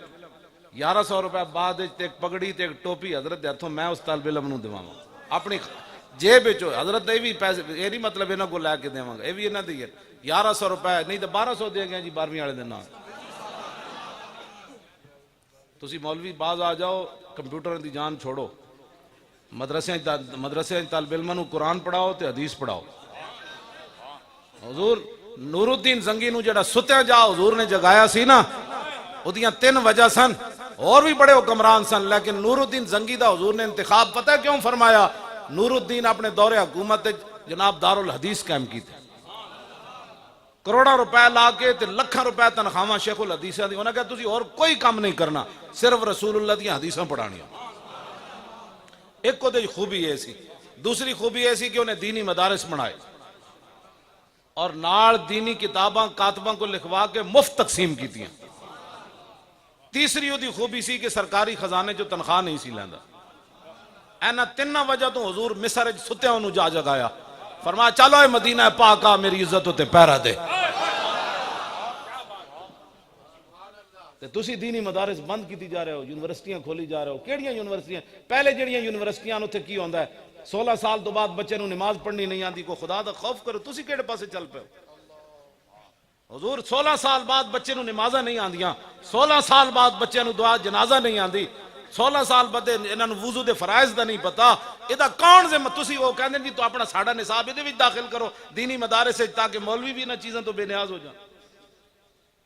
1100 روپے بعد ایک پگڑی تے ایک ٹوپی حضرت دے ہتھوں میں اس طالب علم نو دیواں اپنی جیب وچ حضرت یہ بھی پیسے یہ نہیں مطلب انہاں کو لے کے دیواں گا یہ بھی انہاں دی ہے 1100 روپے نہیں تو 1200 دے گئے جی 12ویں والے دن تسی مولوی باز آ جاؤ کمپیوٹر دی جان چھوڑو مدرسے طالب علماں نو قرآن پڑھاؤ تے حدیث پڑھاؤ حضور نور الدین زنگی نو جڑا ستیا جا حضور نے جگایا سی نا اودیاں 3 وجہ سن اور بھی بڑے حکمران سن لیکن نور الدین زنگی دا حضور نے انتخاب پتہ ہے کیوں فرمایا نور الدین اپنے دور حکومت جناب دارالحدیث قائم کی تھے کروڑا روپے لا کے تے لکھاں روپے تنخواہ شیخ الحدیثاں دی انہاں کہا تسی اور کوئی کام نہیں کرنا صرف رسول اللہ دی حدیثاں پڑھانیاں ایک کو دی خوبی ہے سی دوسری خوبی ہے سی کہ انہیں دینی مدارس بنائے اور نال دینی کتاباں کاتباں کو لکھوا کے مفت تقسیم کی تھی تیسری وہ دی خوبی سی کہ سرکاری خزانے جو تنخواہ نہیں سی لیندا اینا 3 وجہ تو حضور مصر ستیا انہوں جا جگایا فرمایا چلو اے مدینہ پاک آ میری عزت ہوتے پیرا دے تسی دینی مدارس بند کیتی جا رہے ہو یونیورسٹیاں کھولی جا رہے ہو کیڑیاں یونیورسٹیاں پہلے جڑیاں یونیورسٹیاں اتنے کی ہوندا ہے 16 سال تو بعد بچے نو نماز پڑھنی نہیں آندی کو خدا دا خوف کرو تسی کیڑے پاسے چل پے حضور 16 سال بعد بچے نو نمازاں نہیں آندیاں 16 سال بعد بچے نو دعا جنازہ نہیں آندی 16 سال بعد انہاں نو وضو دے فرائض دا نہیں پتا ادا کون ذمہ تسی وہ کہندے جی تو اپنا ساڈا نصاب دے وچ داخل کرو دینی مدارس وچ تاکہ مولوی بھی انہاں چیزاں تو بے نیاز ہو جان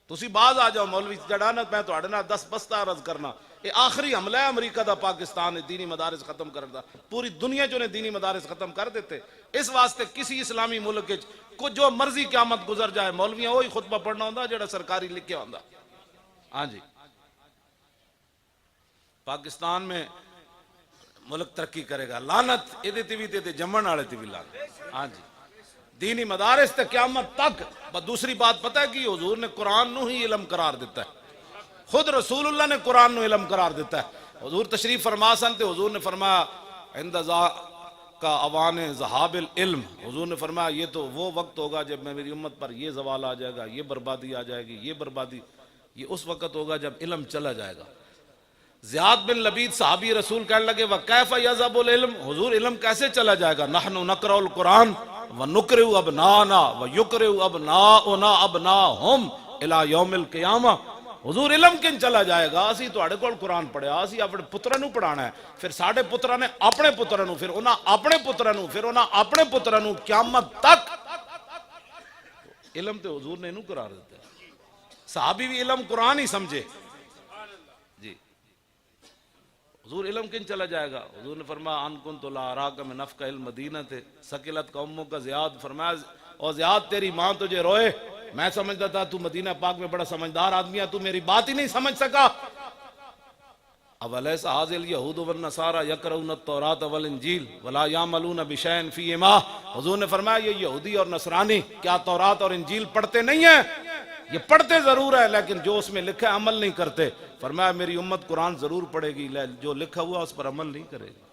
تسی باز آ جاؤ مولوی جڑانا میں تہاڈے نال 10 بستہ عرض کرنا یہ آخری حملہ ہے امریکہ دا پاکستان نے دینی مدارس ختم کر دا پوری دنیا جو نے دینی مدارس ختم کر دیتے اس واسطے کسی اسلامی ملک کو جو مرضی قیامت گزر جائے مولویاں وہی خطبہ پڑھنا ہوندا جڑا سرکاری لکھیا ہوندا ہاں جی پاکستان میں ملک ترقی کرے گا لعنت ادھے تے بھی تے جمن والے تے بھی لعنت ہاں جی دینی مدارس تے قیامت تک دوسری بات پتہ ہے کہ حضور نے قرآن نو ہی علم قرار دیتا ہے خود رسول اللہ نے قرآن نو علم قرار دیتا ہے حضور تشریف فرما سن تے حضور نے فرمایا عند کا اوان ذہاب العلم حضور نے فرمایا یہ تو وہ وقت ہوگا جب میں میری امت پر یہ زوال آ جائے گا یہ بربادی آ جائے گی یہ بربادی یہ اس وقت ہوگا جب علم چلا جائے گا زیاد بن لبید صحابی رسول کہنے لگے وَكَيْفَ يَذْهَبُ الْعِلْمُ حضور علم کیسے چلا جائے گا نحن نقرأ القرآن وَنُقْرِئُ أَبْنَاءَنَا وَيُقْرِئُ أَبْنَاؤُنَا أَبْنَاءَهُمْ إِلَى يَوْمِ الْقِيَامَةِ حضور علم کن چلا جائے گا اسی تو اڑے کول قرآن پڑھیا اسی اپنے پترا نو پڑھانا ہے پھر ساڑھے پترا نے اپنے پترا نو پھر انہاں اپنے پترا نو پھر انہاں اپنے پترا نو قیامت تک علم تے حضور نے انہوں قرار دیتا ہے صحابی بھی علم قرآن ہی سمجھے جی حضور علم کن چلا جائے گا حضور نے فرمایا ان کنت لا اراک من نفق المدینہ تے سکلت قوموں کا زیاد فرمایا اور زیاد تیری ماں تجھے روئے میں سمجھتا تھا تو مدینہ پاک میں بڑا سمجھدار آدمی ہے تو میری بات ہی نہیں سمجھ سکا اولیس حاضر الیہود والنصارى یقرؤون التوراۃ والانجیل ولا یعملون بشیء فیہما حضور نے فرمایا یہ یہودی اور نصرانی کیا تورات اور انجیل پڑھتے نہیں ہیں یہ پڑھتے ضرور ہے لیکن جو اس میں لکھا ہے عمل نہیں کرتے فرمایا میری امت قرآن ضرور پڑھے گی جو لکھا ہوا اس پر عمل نہیں کرے گی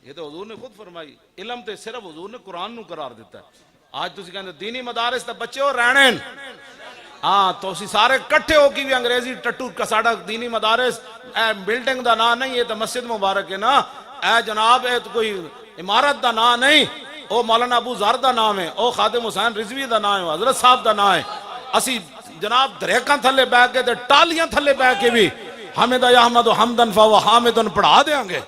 یہ تو حضور نے خود فرمائی علم تے صرف حضور نے قرآن نو قرار دیتا ہے آج تسی کہندے دینی مدارس تے بچے ہو رہنے ہاں تو اسی سارے کٹھے ہو کی بھی انگریزی ٹٹو کساڑا دینی مدارس اے بلڈنگ دا نا نہیں یہ تو مسجد مبارک ہے نا اے جناب اے تو کوئی عمارت دا نا نہیں او مولانا ابو ذر دا نام ہے او خادم حسین رضوی دا نام ہے حضرت صاحب دا نام ہے اسی جناب دریکاں تھلے بہ کے تے ٹالیاں تھلے بہ کے بھی حمد احمد حمدن فہو حامدن پڑھا دیں گے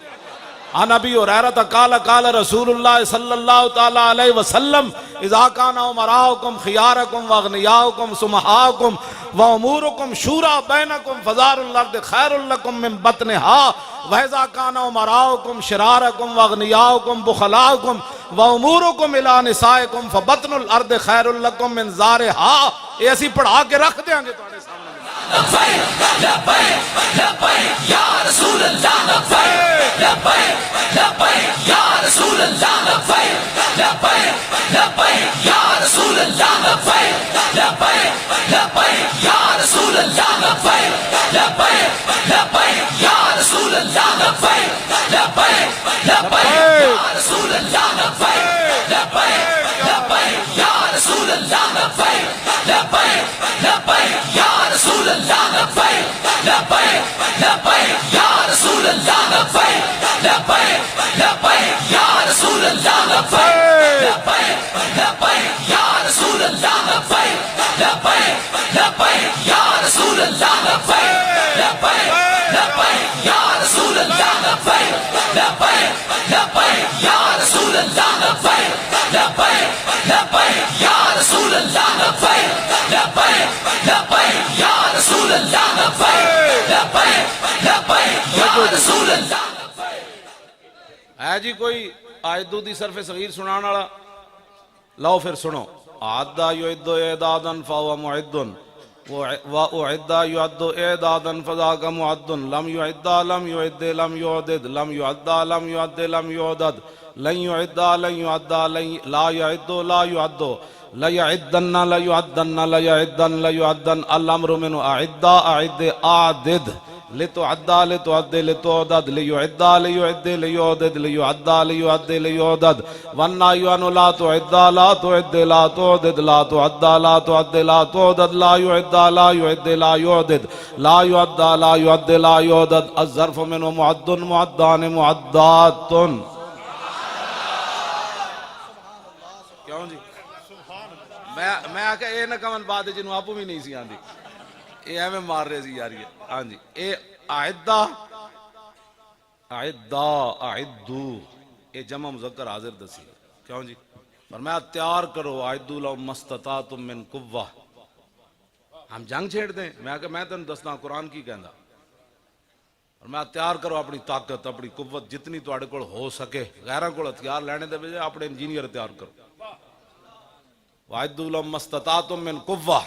عن ابی ہریرہ قال قال رسول اللہ صلی اللہ تعالی علیہ وسلم اذا كان امراؤکم خیارکم واغنیاؤکم سمحاؤکم وامورکم شورا بینکم فزار الارض خیر لکم من بطنها واذا كان امراؤکم شرارکم واغنیاؤکم بخلاؤکم وامورکم الى نسائکم فبطن الارض خیر لکم من زارها یہ اسی پڑھا کے رکھ دیں گے تمہارے سامنے لبیک لبیک لبیک یا رسول اللہ لبیک لبیک لبیک یا رسول اللہ لبیک لبیک لبیک یا رسول اللہ لبیک لبیک لبیک یا رسول اللہ لبیک لبیک لبیک یا رسول اللہ لبیک لبیک لبیک یا رسول اللہ لبیک لبیک لبیک یا رسول اللہ لبیک لبیک لبیک یا رسول اللہ لبیک لبیک لبیک یا رسول اللہ لبیک لبیک لبیک ہے جی کوئی آیدو دی صرف صغیر سنان والا؟ لاؤ پھر سنو. اعدّا یعد اعدادا فهو معد واعد یعد اعدادا فذاک معد لم یعد لم یعد لم یعدد لم یعد لم یعد لم یعدد لن یعد لن یعد لا یعد لا یعد لیعدن لیعدن لیعدن لیعدن الامر من اعد اعد اعدد لتعدى لتعد لتعدد ليعدى ليعد ليعدد ليعدى ليعد ليعدد والنهي عن لا تعد لا تعد لا تعدد لا تعد لا تعد لا تعدد لا يعد لا يعد لا يعدد لا يعد لا يعد لا يعدد الظرف منه معد معدان معدات. کیوں جی میں آکھا اے نہ کمن بات جنوں آپ بھی نہیں سی آندی اے ایویں مار رہے سی یاری. ہاں جی اے اعدّا اعدّا اعدّو اے جمع مذکر حاضر دسی. کیوں جی فرمایا تیار کرو اعدّوا لهم ما استطعتم من قوہ. ہم جنگ چھیڑ دیں؟ میں کہ میں تینوں دسنا قرآن کی کہندا. فرمایا تیار کرو اپنی طاقت اپنی قوت جتنی تواڈے کول ہو سکے. غیراں کول ہتھیار لینے دے بجائے اپنے انجینئر تیار کرو. وَأَعِدُّوا لَهُم مَّا اسْتَطَعْتُم مِّن قُوَّةٍ.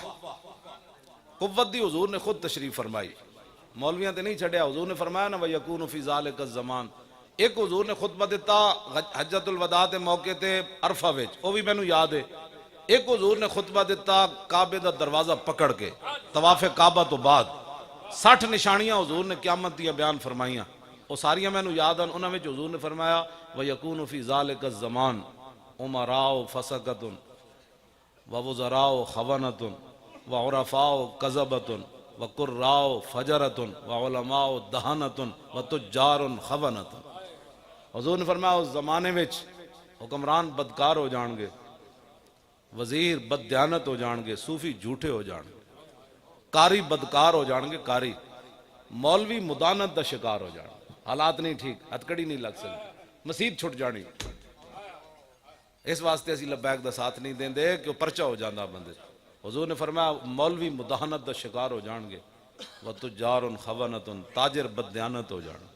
قوت دی حضور نے خود تشریف فرمائی. مولویاں تے نہیں چھڑیا. حضور نے فرمایا نا وَيَكُونُ فِي ذَلِكَ الزَّمَانِ. ایک حضور نے خطبہ دیتا حجۃ الوداع دے موقع تے عرفہ وچ، وہ بھی مینوں یاد ہے. ایک حضور نے خطبہ دیتا کعبے دا دروازہ پکڑ کے طواف کعبہ تو بعد. 60 نشانیاں حضور نے قیامت دیا بیان فرمائیاں. وہ ساریاں مینوں یاد ہیں. انہاں وچ حضور نے فرمایا وَيَكُونُ فِي ذَلِكَ الزَّمَانِ عُمَرَاءُ فَسَقَةٌ وَوُزَرَاءُ خَوَنَةٌ وعرفاء کذبۃ وقراء فجرۃ وعلماء دہنۃ وتجار خونۃ. حضور نے فرمایا اس زمانے وچ حکمران بدکار ہو جان گے، وزیر بددیانت ہو جان گے، صوفی جھوٹے ہو جان گے، قاری بدکار ہو جان گے، قاری مولوی مدانت دا شکار ہو جان گے. حالات نہیں ٹھیک، ہتکڑی نہیں لگ سکتی، مسیت چھٹ جانی. اس واسطے اسی لبیک دا ساتھ نہیں دیں دے کہ وہ پرچہ ہو جاندہ بندے. حضور نے فرمایا مولوی مداحنت دا شکار ہو جان گے، وَتُجَّارٌ خَوَنَةٌ تاجر بددیانت ہو جان گے.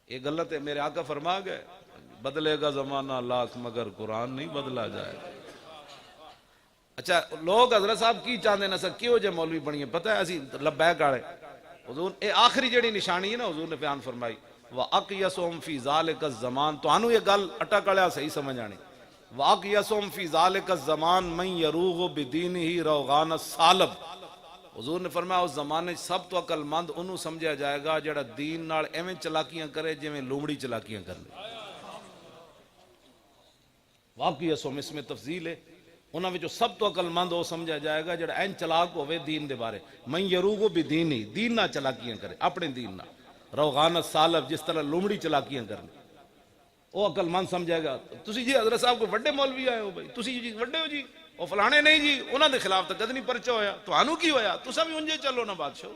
یہ غلط ہے. میرے آقا فرما گئے بدلے گا زمانہ لاکھ مگر قرآن نہیں بدلا جائے. اچھا لوگ حضرت صاحب کی چاہتے ہیں سر کیوں جے مولوی بنی ہے؟ پتہ ہے اسی لبیک آڑے حضور اے آخری جڑی نشانی ہے نا حضور نے بیان فرمائی وَأَقْيَسُهُمْ فِي ذَلِكَ الزَّمَانِ. تو آنو یہ گل اٹک اڑیا صحیح سمجھ آنی. وَأَقْيَسُهُمْ فِي ذَلِكَ الزَّمَانِ مَنْ يَرُوغُ بِدِينِهِ روغان السالب. حضور نے فرمایا اس زمانے سب تو عقل مند انہوں سمجھا جائے گا جڑا دین نال ایویں چلاکیاں کرے جویں لومڑی چلاکیاں کرنے. واقعی اسم اس میں تفضیل ہے. انہاں وچوں سب تو عقل مند وہ سمجھا جائے گا جڑا این چلاک ہوے دین دے بارے. من یروغ بدینی دین نہ چلاکیاں کرے اپنے دین نہ. روغان السالب جس طرح لومڑی چلاکیاں کرنے وہ عقل مند سمجھے گا. تسی جی حضرت صاحب کو بڑے مولوی آئے ہو بھائی، تسی جی بڑے ہو جی، وہ فلانے نہیں جی، انہاں دے خلاف تو کدی نہیں پرچہ ہویا. تو آنو کی ہویا؟ تسا بھی انجے چلو نا بادشاہ.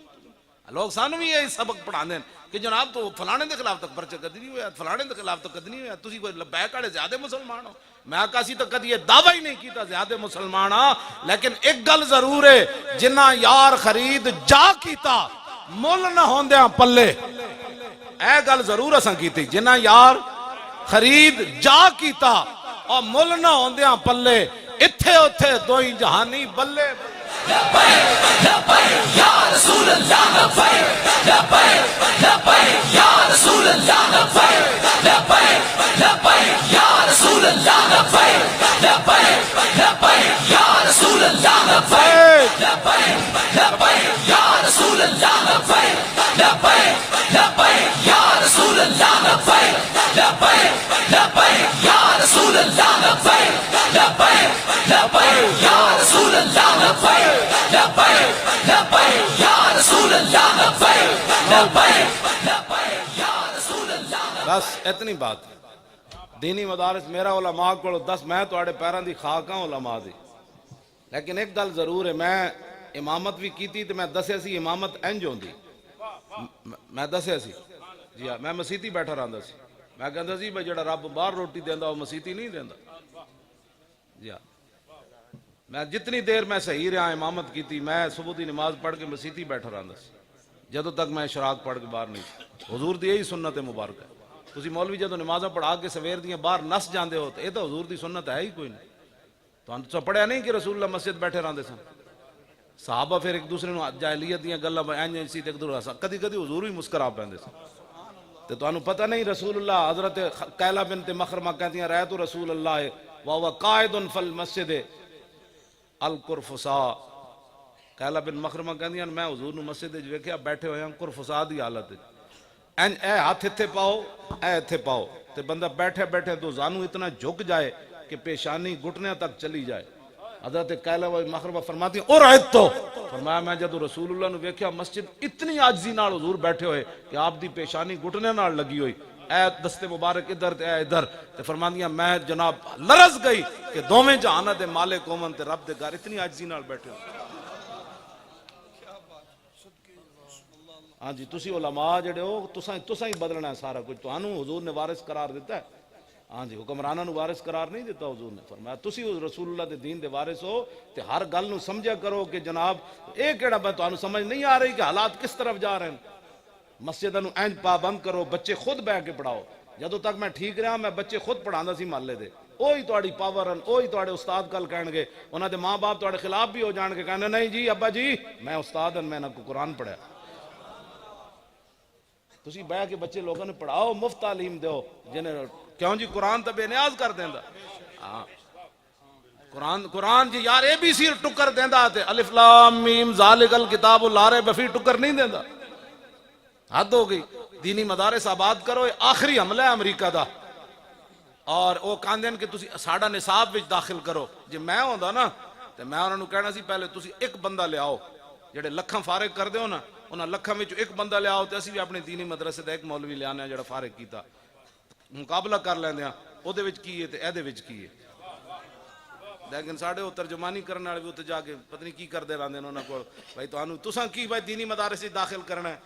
لوگ سانو بھی یہ سبق پڑھا دیں کہ جناب تو فلانے دے خلاف تک پرچہ کدی نہیں ہویا، فلانے دے خلاف تک کدی نہیں ہویا. تسی کوئی لبیک آڑے زیادہ مسلمان ہو. میں آقا سی تو کدی یہ دعویٰ ہی نہیں کیتا زیادہ مسلمان ہاں. لیکن ایک گل ضرور ہے جنہ یار خرید جا کیتا مل نہ ہوندیاں پلے. اے گل ضرور اساں کیتی جنہ یار خرید جا کیتا اور مل نہ ہوندیاں پلے. اتھے اتھے دوئی جہانی بلے. لبیک لبیک یا رسول اللہ لبیک لبیک لبیک یا رسول اللہ لبیک لبیک لبیک یا رسول اللہ لبیک لبیک لبیک یا رسول اللہ لبیک لبیک لبیک یا رسول اللہ لبیک لبیک لبیک یا رسول اللہ لبیک لبیک لبیک یا رسول اللہ لبیک لبیک لبیک یا رسول اللہ لبیک لبیک لبیک یا رسول اللہ لبیک لبیک لبیک یا رسول اللہ. بس اتنی بات. دینی مدارس میرا علماء کو 10 میں تو آڑے پیران دی خاک ہاں علماء دی. لیکن ایک گل ضرور ہے میں امامت بھی کیتی تو میں دسے سی امامت انج ہوندی. میں دسے سی جی ہاں میں مسیتی بیٹھا رہندا سی. میں کہندا سی بھئی جڑا رب باہر روٹی دیندا وہ مسیتی نہیں دیندا. جی ہاں میں جتنی دیر میں صحیح رہا امامت کیتی میں صبح دی نماز پڑھ کے مسیتی بیٹھا رہندا سی جدوں تک میں اشراق پڑھ کے باہر نہیں سی. حضور دی یہی سنت مبارک ہے. ਤੁਸੀਂ ਮੌਲਵੀ ਜਦੋਂ ਨਮਾਜ਼ਾਂ ਪੜ੍ਹਾ ਕੇ ਸਵੇਰ ਦੀਆਂ ਬਾਹਰ ਨਸ ਜਾਂਦੇ ਹੋ ਤੇ ਇਹ ਤਾਂ ਹਜ਼ੂਰ ਦੀ ਸੁਨਨਤ ਹੈ ਹੀ ਕੋਈ ਨਹੀਂ। ਤੁਹਾਨੂੰ ਤਾਂ ਪੜਿਆ ਨਹੀਂ ਕਿ ਰਸੂਲullah ਮਸਜਿਦ ਬੈਠੇ ਰਹਿੰਦੇ ਸਨ। ਸਾਹਬਾ ਫਿਰ ਇੱਕ ਦੂਸਰੇ ਨੂੰ ਜਾਹਿਲੀਅਤ ਦੀਆਂ ਗੱਲਾਂ ਇੰਜ ਸੀ ਤੇ ਇੱਕ ਦੂਸਰਾ ਕਦੀ ਕਦੀ ਹਜ਼ੂਰ ਵੀ ਮੁਸਕਰਾ ਪੈਂਦੇ ਸਨ। ਤੇ ਤੁਹਾਨੂੰ ਪਤਾ ਨਹੀਂ ਰਸੂਲullah ਹਜ਼ਰਤ ਕੈਲਾ ਬਿਨਤ ਮਖਰਮਾ ਕਹਿੰਦੀਆਂ ਰਹਿ ਤੋ ਰਸੂਲullah وهو قائد في المسجد القرفصاء کہلا بن مخرمہ کہندیاں میں حضور نو مسجد وچ ویکھیا بیٹھے ہوئے ہیں قرفصاء دی حالت وچ اے ہاتھ اتھے پاؤ اے اتھے پاؤ تے بندہ بیٹھے بیٹھے تو زانو اتنا جھک جائے کہ پیشانی گھٹنے تک چلی جائے۔ حضرت کہلا بن مخرمہ فرماتی ہیں اور آیت تو فرمایا میں جدو رسول اللہ نو ویکھیا مسجد اتنی عاجزی نال حضور بیٹھے ہوئے کہ آپ دی پیشانی گھٹنے نال لگی ہوئی، اے دست مبارک ادھر تے اے ادھر تے فرماندیاں میں جناب لرز گئی کہ دوویں جہاناں دے مالک قومن تے رب دے گھر اتنی عاجزی نال بیٹھے ہو۔ ہاں جی تسی علماء جڑے ہو تساں ہی بدلنا ہے سارا کچھ، تانوں حضور نے وارث قرار دیتا ہے۔ ہاں جی حکمراناں نو وارث قرار نہیں دیتا حضور نے، فرمایا تسی رسول اللہ دے دین دے وارث ہو تے ہر گل نو سمجھا کرو کہ جناب اے کیڑا میں تانوں سمجھ نہیں آ رہی کہ حالات کس طرف جا رہے ہیں۔ مسجداں نو اینج پابند کرو، بچے خود بیٹھ کے پڑھاؤ۔ جدوں تک میں ٹھیک رہا میں بچے خود پڑھاندا سی محلے دے، اوہی تہاڈی پاور ہیں، اوہی تہاڈے استاد کل کہن گے، انہاں دے ماں باپ تہاڈے خلاف بھی ہو جان گے، کہنا نہیں جی ابا جی میں استاد ہوں میں نہ کو قرآن پڑھیا۔ تسی بیٹھ کے بچے لوگوں نے پڑھاؤ، مفت تعلیم دیو، جنہیں کیوں جی قرآن تو بے نیاز کر دیندا۔ ہاں قرآن جی یار اے بی سی ٹکر دیندا تے الف لام میم ذالک الکتاب لا ریب فیہ ٹکر نہیں دیندا۔ حد ہو گئی، دینی مدارس آباد کرو، آخری حملہ ہے امریکہ دا، اور وہ کہندے کہ تسی ساڈا نصاب وچ داخل کرو۔ جی میں ہوندا نا تے میں انہاں نوں کہنا سی پہلے تسی ایک بندہ لے آؤ، جڑے لکھاں فارغ کر دیو نا انہاں لکھاں وچ ایک بندہ لے آؤ تے اسی بھی اپنے دینی مدرسے دا ایک مولوی لے آنے جڑا فارغ کیتا، مقابلہ کر لیندے ہاں او دے وچ کی ہے تے اے دے وچ کی ہے۔ لیکن ساڈے او ترجمانی کرن والے بھی اوتے جا کے پتہ نہیں کی کردے رہندے نے انہاں کول، بھائی تانوں تساں کی بھائی دینی مدارس وچ داخل کرنا ہے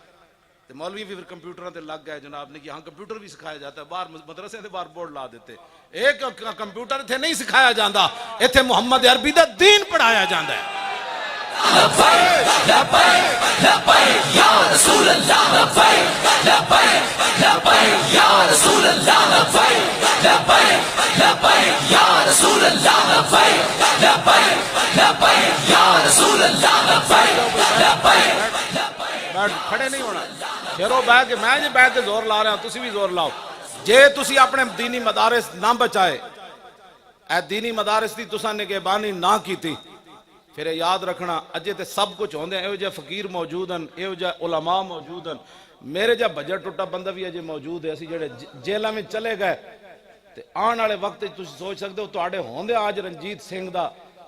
تے مولوی بھی پھر کمپیوٹراں تے لگ گئے جناب نے کہ ہاں کمپیوٹر بھی سکھایا جاتا ہے، باہر مدرسے تے باہر بورڈ لا دیتے، ایک کمپیوٹر اتھے نہیں سکھایا جاندا، ایتھے محمد عربی دا دین پڑھایا جاندا ہے۔ لبیک لبیک لبیک یا رسول اللہ، لبیک لبیک لبیک یا رسول اللہ، لبیک لبیک لبیک یا رسول اللہ، لبیک لبیک لبیک یا رسول اللہ، لبیک لبیک۔ بیٹھ کھڑے نہیں ہونا، شیرو بیٹھ کے میں جی بیٹھ کے زور لا رہا ہوں، تسی بھی زور لاؤ۔ جے تسی اپنے دینی مدارس نہ بچائے، اے دینی مدارس دی تساں نگہبانی نہ کیتی، پھر یاد رکھنا اجے تے سب کچھ ہوندے ہیں، ایو جے فقیر موجود ہیں، ایو جے علماء موجود ہیں، میرے جے بجٹ ٹوٹا بندہ بھی اجے موجود ہے، اسی جڑے جیلاں میں چلے گئے تے آن والے وقت تسی سوچ سکتے ہو تواڈے ہوندے آج رنجیت سنگھ دا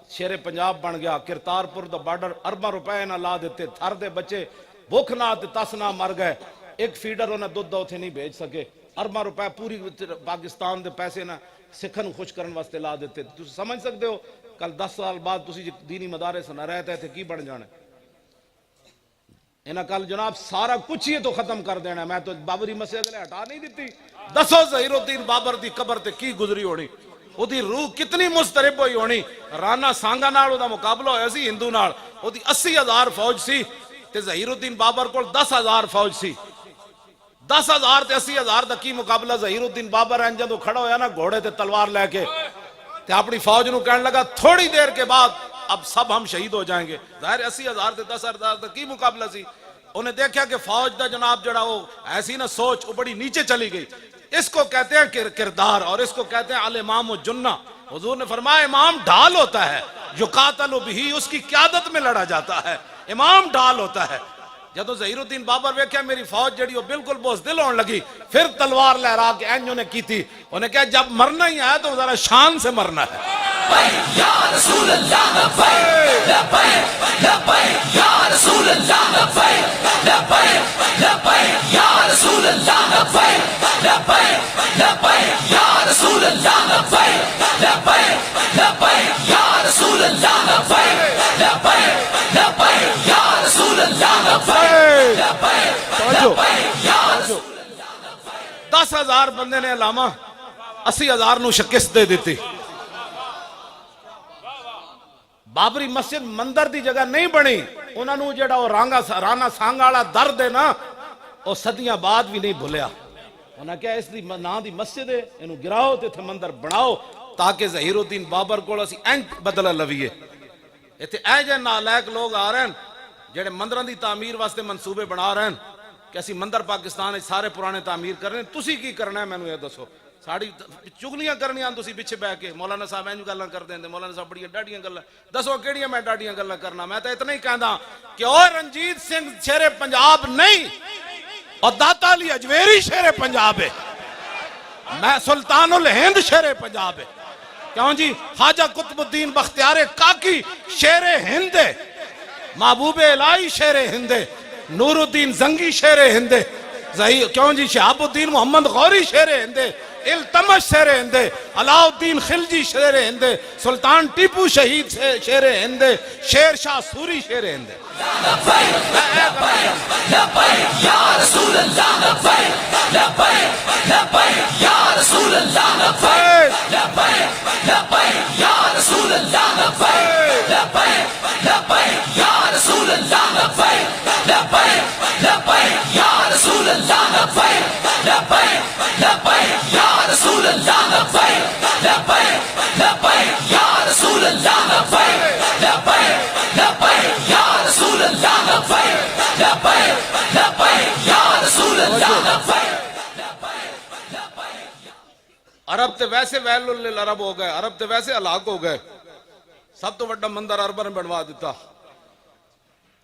شیر پنجاب بن گیا، کرتارپور دا بارڈر ارباں روپے نہ لا دیتے، تھر دے بچے بھوک نہ تے تس نہ مر گئے، ایک فیڈر انہیں دودھ اوتھے نہیں بھیج سکے، ارباں روپے پوری پاکستان دے پیسے نہ سکھن کو خوش کرن واسطے لا دیتے۔ تسی سمجھ سکتے ہو کل 10 سال بعد تسی دینی مدارس نہ رہتے تھے کی بن جانے؟ انہاں کل جناب سارا کچھ ہی تو ختم کر دینا، میں تو بابری مسجد لے ہٹا نہیں دیتی، دسو ظہیر الدین بابر دی قبر تے کی گزری ہونی، او دی روح کتنی مسترب ہوئی ہونی۔ رانا سانگا نال او دا مقابلہ ہویا سی ہندو نال، او دی 80,000 فوج سی تے ظہیر الدین بابر کول 10,000 فوج سی، 10,000 تے 80,000 دا کی مقابلہ۔ ظہیر الدین بابر ہیں جدوں کھڑا ہویا نا گھوڑے تے تلوار لے کے تے اپنی فوج نو کہنے لگا تھوڑی دیر کے بعد اب سب ہم شہید ہو جائیں گے، ظاہر 80,000 تے 10,000 دا کی مقابلہ سی۔ انہیں دیکھا کہ فوج دا جناب جڑا وہ ایسی نہ سوچ وہ بڑی نیچے چلی گئی، اس کو کہتے ہیں کردار اور اس کو کہتے ہیں الامام الجنہ۔ حضور نے فرمایا امام ڈھال ہوتا ہے، یقاتل بہ، اس کی قیادت میں لڑا جاتا ہے، امام ڈھال ہوتا ہے۔ جدو ظہیر الدین بابر ویکھیا میری فوج جڑی وہ بالکل بزدل ہون لگی، پھر تلوار لہرا کے انہوں نے کی تھی، انہیں کہا جب مرنا ہی آیا تو ذرا شان سے مرنا ہے۔ لبیک یا رسول اللہ، لبیک لبیک لبیک یا رسول اللہ، لبیک لبیک لبیک یا رسول اللہ، لبیک لبیک لبیک یا رسول اللہ، لبیک لبیک لبیک یا رسول اللہ، لبیک لبیک لبیک یا رسول اللہ، لبیک لبیک لبیک یا رسول اللہ۔ 10,000 بندے نے علامہ 80,000 نو شکست دے دیتی۔ بابری مسجد مندر دی جگہ نہیں بنی، انہوں نے جڑا وہ رانا سانگا والا درد ہے نا وہ صدیاں بعد بھی نہیں بھولیا۔ انہاں کیا اس دی نا دی مسجد ہے اینو گراؤ تے اتھے مندر بناؤ تاکہ ظہیر الدین بابر کول اسی اینج بدلہ لویے ایتھے اے جے نالائق لوگ آ رہے ہیں جڑے مندراں دی تعمیر واسطے منصوبے بنا رہے ہیں کہ اسی مندر پاکستان وچ سارے پرانے تعمیر کر رہے ہیں تسی کی کرنا ہے مینوں یہ دسو ساڑی چگلیاں کرنیاں تسی پیچھے بیٹھ کے مولانا صاحب اینج گلاں کر دیندے مولانا صاحب بڑی ڈاڈیاں گلاں دسو کیڑیاں میں ڈاڈیاں گلاں کرنا میں تے اتنا ہی کہندا کہ او رنجیت سنگھ شیر پنجاب نہیں اور داتا علی اجویری شیر پنجاب ہے میں سلطان الہند شیر پنجاب ہے کیوں جی خواجہ قطب الدین بختیار کاکی شیر ہند ہے محبوب الہی شیر ہند ہے نور الدین زنگی شیر ہند ہے کیوں جی شہاب الدین محمد غوری شیر ہند ہے التمش شیر ہند ہے علاء الدین خلجی شیر ہند ہے سلطان ٹیپو شہید شیر ہند ہے شیر شاہ سوری شیر ہند ہے لبیک یا رسول اللہ لبیک لبیک لبیک یا رسول اللہ لبیک لبیک لبیک یا رسول اللہ لبیک لبیک لبیک یا رسول اللہ لبیک لبیک لبیک یا رسول اللہ لبیک لبیک لبیک یا رسول اللہ لبیک لبیک لبیک یا رسول اللہ لبیک لبیک لبیک یا رسول اللہ لبیک لبیک لبیک یا رسول اللہ لبیک عرب تے ویسے ویل للعرب ہو گئے عرب تے ویسے ہلاک ہو گئے سب تو بڑا مندر عرباں نے بنوا دیتا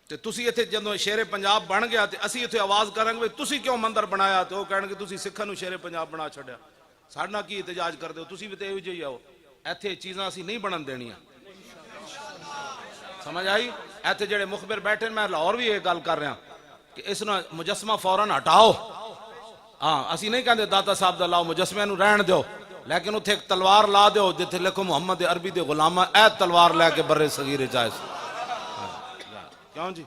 تے تسی ایتھے جدوں شیر پنجاب بن گیا تے اسی ایتھے آواز کریں گے تسی کیوں مندر بنایا تے وہ کہن گے تسی سکھاں نوں شیر پنجاب بنا چھڈیا ساڈا کی احتجاج کردے ہو تسی بھی تے ایہو جہی آؤ ایتھے چیزاں اسی نہیں بنن دینیاں سمجھ آئی ایتھے جڑے مخبر بیٹھے میں لاہور بھی یہ گل کر رہا کہ اس نو مجسمہ فوراً ہٹاؤ ہاں اسی نہیں کہندے داتا صاحب دا لاؤ مجسمے نو رہن دیو لیکن اتھے ایک تلوار لا دیو جتھے لکھو محمد عربی دے غلامہ اے تلوار لے کے برے صغیر جائز کیوں جی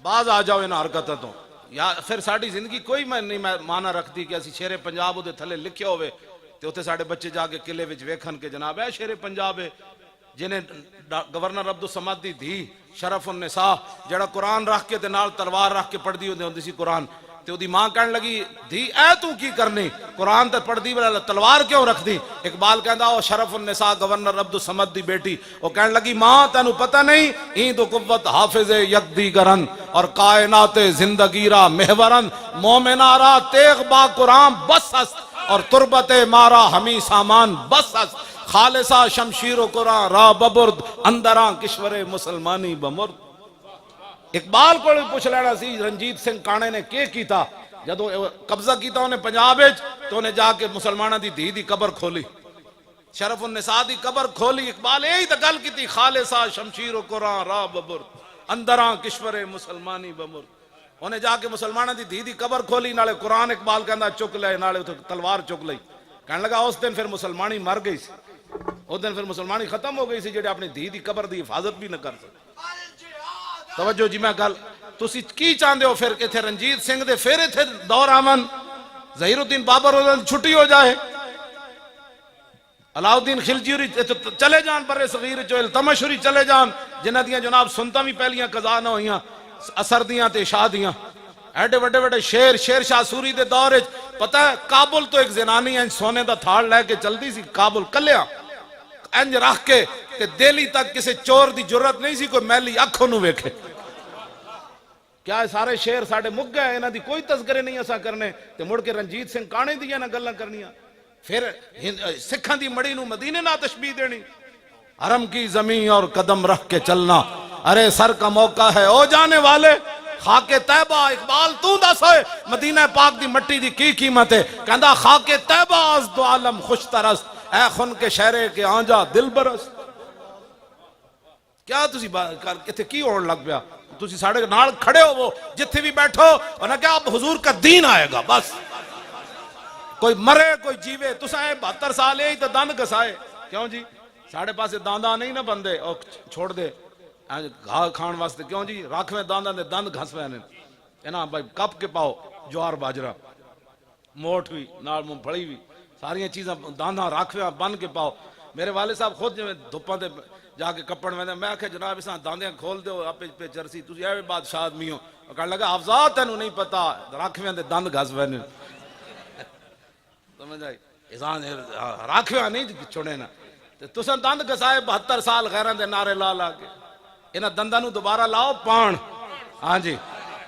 باز آ جاؤ ان حرکتوں تو یا پھر ساڑی زندگی کوئی میں نہیں مانا رکھتی کہ اسی شیر پنجاب دے تھلے لکھے ہوئے تے اتھے ساڑے بچے جا کے قلعے وچ ویکھن کے جناب اے شیر پنجاب ہے جنہیں گورنر عبدالصمد دی دھی شرف النساء جڑا قرآن رکھ کے تے نال تلوار رکھ کے پڑھ دی ہوندی سی قرآن تے دی ماں کہنے لگی دھی اے تو کی کرنی قرآن تے پڑھ دی تلوار کیوں رکھ دی اقبال کہندا او شرف النساء گورنر عبدالصمد دی بیٹی وہ کہنے لگی ماں تینو پتہ نہیں این تو قوت حافظ یک دیگرن اور کائنات زندگی را محورن مومنہ را تیغ با قرآن بس است اور تربت مارا ہمی سامان بس است خالصہ شمشیر و قرآن را ببرد اندراں کشور مسلمانی بمرد اقبال کو پوچھ لینا سی رنجیت سنگھ کانے نے کیا کیتا جدو قبضہ کیتا انہیں پنجاب تو انہیں جا کے مسلمانہ دی دھی دی قبر کھولی شرف النساء دی قبر کھولی اقبال یہی تا گل کی تھی خالصہ شمشیر و قرآن را ببرد اندراں کشور مسلمانی بمرد انہیں جا کے مسلمانہ دی دھی دی قبر کھولی نالے قرآن اقبال کہندا چک لے نالے تلوار چک لئی کہنے لگا اس دن پھر مسلمانی مر گئی سی اس دن پھر مسلمانی ختم ہو گئی سی جڑے اپنی دھی دی قبر دی حفاظت بھی نہ کر سکتے توجہ جی میں گل تسی کی چاہندے ہو پھر کہ رنجیت سنگھ دے پھر ایتھے دور آمن ظہیر الدین بابر چھٹی ہو جائے علاء الدین خلجی چلے جان برے صغیر چو التمش چلے جان جنہ دیاں جناب سنتا بھی پہلیاں قضا نہ ہویاں اثر دیاں تے شاہ دیاں ایڈے وڈے وڈے شیر شاہ سوری دے دور پتہ ہے کابل تو ایک زنانی انج سونے دا تھاڑ لے کے چلدی سی کابل کلیاں انج رکھ کے تے دہلی تک کسے چور دی جرت نہیں سی کوئی میلی اکھوں نو ویکھے کیا سارے شیر ساڑے مک گئے انہاں دی کوئی تذکرے نہیں ایسا کرنے تے مڑ کے رنجیت سنگھ کانے دیا نہ گلاں کرنیاں پھر سکھاں دی مڑی نو مدینے نہ تشبیہ دینی حرم کی زمین اور قدم رکھ کے چلنا ارے سر کا موقع ہے او جانے والے خاک طیبہ اقبال تو دس ہوئے مدینہ پاک دی مٹی دی کی قیمت ہے کہندا خاک طیبہ از دو عالم خوش ترست اے خن کے شہرے کے آنجا دل برست کیا تسی کتے کی ہوڑ لگ پیا تسی ساڑے نال کھڑے ہو وہ جتھے بھی بیٹھو انہاں کہا اب حضور کا دین آئے گا بس کوئی مرے کوئی جیوے تسائے 72 سال ہی تو دند گھسائے کیوں جی ساڑے پاسے دانداں نہیں نہ بندے اور چھوڑ دے گھا کھان واسطے کیوں جی راکھویں دانداں دے دند گھس وینے اینا بھائی کپ کے پاؤ جوار باجرہ موٹ ہوئی نال موں پھڑی ہوئی ساریاں چیزاں دانداں راکھویں بن کے پاؤ میرے والد صاحب خود جو دھپاں دے جا کے کپڑ میں آکھے جناب اساں داندیاں کھول دے آپ پہ چرسی تسی اے بادشاہ آدمی ہو وہ کہنے لگا حفظہ تینوں نہیں پتا راکھویں دے دند گھس وینے سمجھ آئی راکھویں نہیں چھوڑے نا تساں دند گھسائے 72 سال غیراں دے نعرے لا لا کے انہاں دنداں نوں دوبارہ لاؤ پان ہاں جی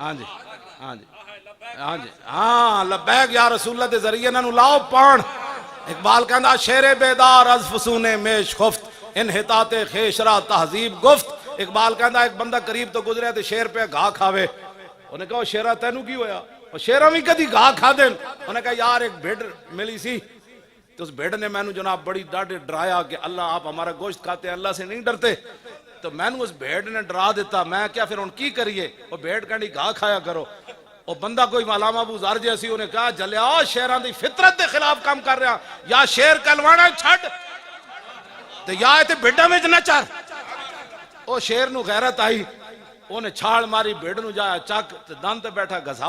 ہاں جی ہاں جی ہاں جی ہاں لبیک یا رسول اللہ دے ذریعے انہاں نوں لاؤ پان اقبال کہندا شیر بیدار از فسون میش خفت انحطاط خیشرا تہذیب گفت اقبال کہندا ایک بندہ قریب تو گزرے تے شیر پہ گھا کھاوے انہیں کہا شیرہ تینوں کی ہویا اور شیرہ بھی کدی گھا کھا دیں انہیں کہا یار ایک بھیڑ ملی سی تو اس بھیڑ نے میں نے جناب بڑی ڈاڑے ڈرایا کہ اللہ آپ ہمارا گوشت کھاتے ہیں اللہ سے نہیں ڈرتے تو میں نے اس بھیڑ نے ڈرا دیتا میں کیا پھر ان کی کریے وہ بھیڑ کہنی گھا کھایا کرو وہ بندہ کوئی علامہ ابو ذر جیسی انہیں کہا جلیا شیران دی فطرت دے خلاف کام کر رہا یا شیر کلوانا چھڑ تو یا ایتے بھیڑا میں نہ چار وہ شیر نو غیرت آئی انہیں چھاڑ ماری بھیڑ نو جایا چک دن تے بیٹھا گھسا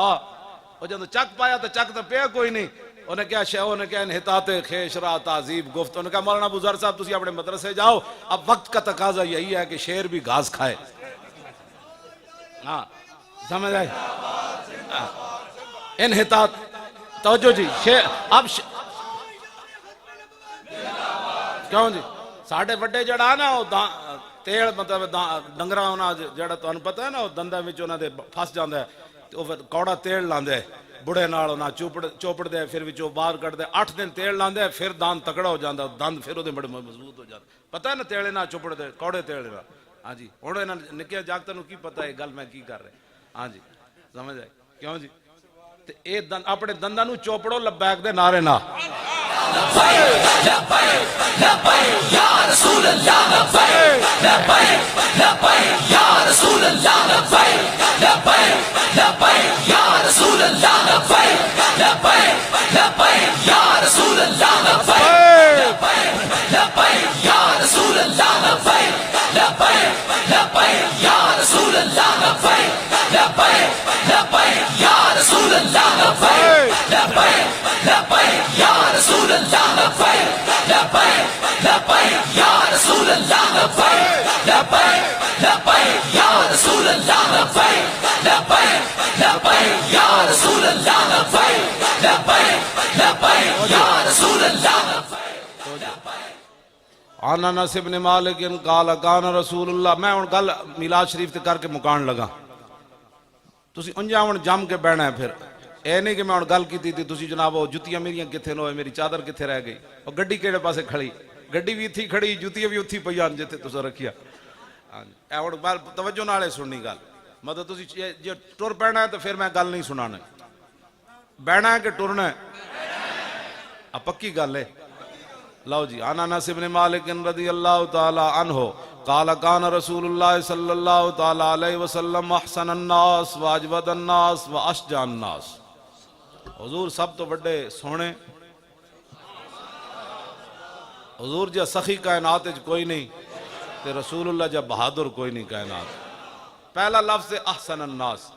وہ جب چک پایا تو چک تو پیا کوئی نہیں انہیں کیا شیعوں نے کیا انحطاط خیشرا تہذیب گفت انہیں کہا مولانا ابو ذر صاحب تسی اپنے مدرسے جاؤ اب وقت کا تقاضا یہی ہے کہ شیر بھی گھاس کھائے ہاں سمجھ آئے انحطاط توجہ جی شیر اب کیوں جی ساڑھے بڑے جڑا نا تیل مطلب ڈنگرا ہونا جڑا تو انہیں پتہ ہے نا دندہ میں جو دے پھاس جاندہ ہے تو کوڑا تیل لاندے بڑے نال ہونا چوپڑ دے پھر وچو باہر کٹ دے 8 دن تیل لاندے پھر دان تکڑا ہو جاندہ دند پھر وہ دے بڑے مضبوط ہو جاندہ پتہ ہے نا تیلے نا چوپڑ دے کوڑے تیلے نا ہاں جی ہونے نا نکیا جاگتا نو کی پتہ ہے گل میں کی کر رہے ہاں جی سمجھ آئے کیوں جی اے اپنے دندہ نو چوپڑو لبیک دے نعرے نا لبیک لبیک لبیک یا رسول اللہ لبیک لبیک لبیک یا رسول اللہ لبیک لبیک لبیک یا رسول اللہ لبیک لبیک لبیک یا رسول اللہ لبیک لبیک لبیک یا رسول اللہ لبیک لبیک لبیک یا رسول اللہ لبیک لبیک لبیک یا رسول اللہ لبیک لبیک لبیک یا رسول اللہ لبیک لبیک لبیک یا رسول اللہ لبیک لبیک لبیک یا رسول اللہ لبیک لبیک لبیک یا رسول اللہ لبیک لبیک لبیک یا رسول اللہ لبیک عن انس بن مالک قال کان رسول اللہ میں ان گل میلاد شریف تے کر کے مکان لگا تسی انجاون جم کے بیٹھنا ہے پھر اے نہیں کہ میں ان گل کیتی تھی تسی جناب وہ جتیاں میریاں کتھے نو میری چادر کتھے رہ گئی اور گڈی کیڑے پاسے کھڑی گڈی بھی تھی کھڑی جتیاں بھی اتھی پیان جتے تسا رکھیا اے اور توجہ نالے سننی گل مطلب تسی جے ٹر پینا ہے تو پھر میں گل نہیں سنانا بیٹھنا ہے کہ ٹرنا ہے اب پکی گل ہے لو جی عن انس بن مالک رضی اللہ تعالی عنہ قال کان رسول اللہ صلی اللہ تعالی علیہ وسلم احسن الناس واجود الناس واشجع الناس حضور سب تو بڑے سونے حضور جا سخی کائنات کوئی نہیں تے رسول اللہ جا بہادر کوئی نہیں کائنات پہلا لفظ احسن الناس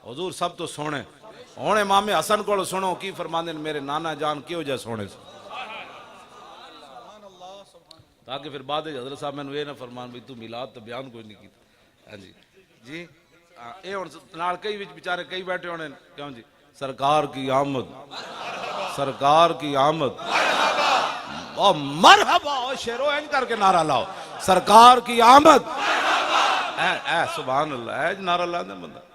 حضور سب تو سونے ہونے امام حسن کو سنو کی فرماندے میرے نانا جان کیوں جا سونے سے تاکہ پھر بعد حضرت صاحب میں نے یہ نہ فرمان بھی تو میلاد تو بیان کوئی نہیں کیتا ہاں جی جی اے ہن نال کئی وچ بیچارے کئی بیٹھے ہونے کیوں جی سرکار کی آمد سرکار کی آمد او مرحبا او شیرو این کر کے نعرہ لاؤ سرکار کی آمد اے سبحان اللہ اے نعرہ لا دے بندہ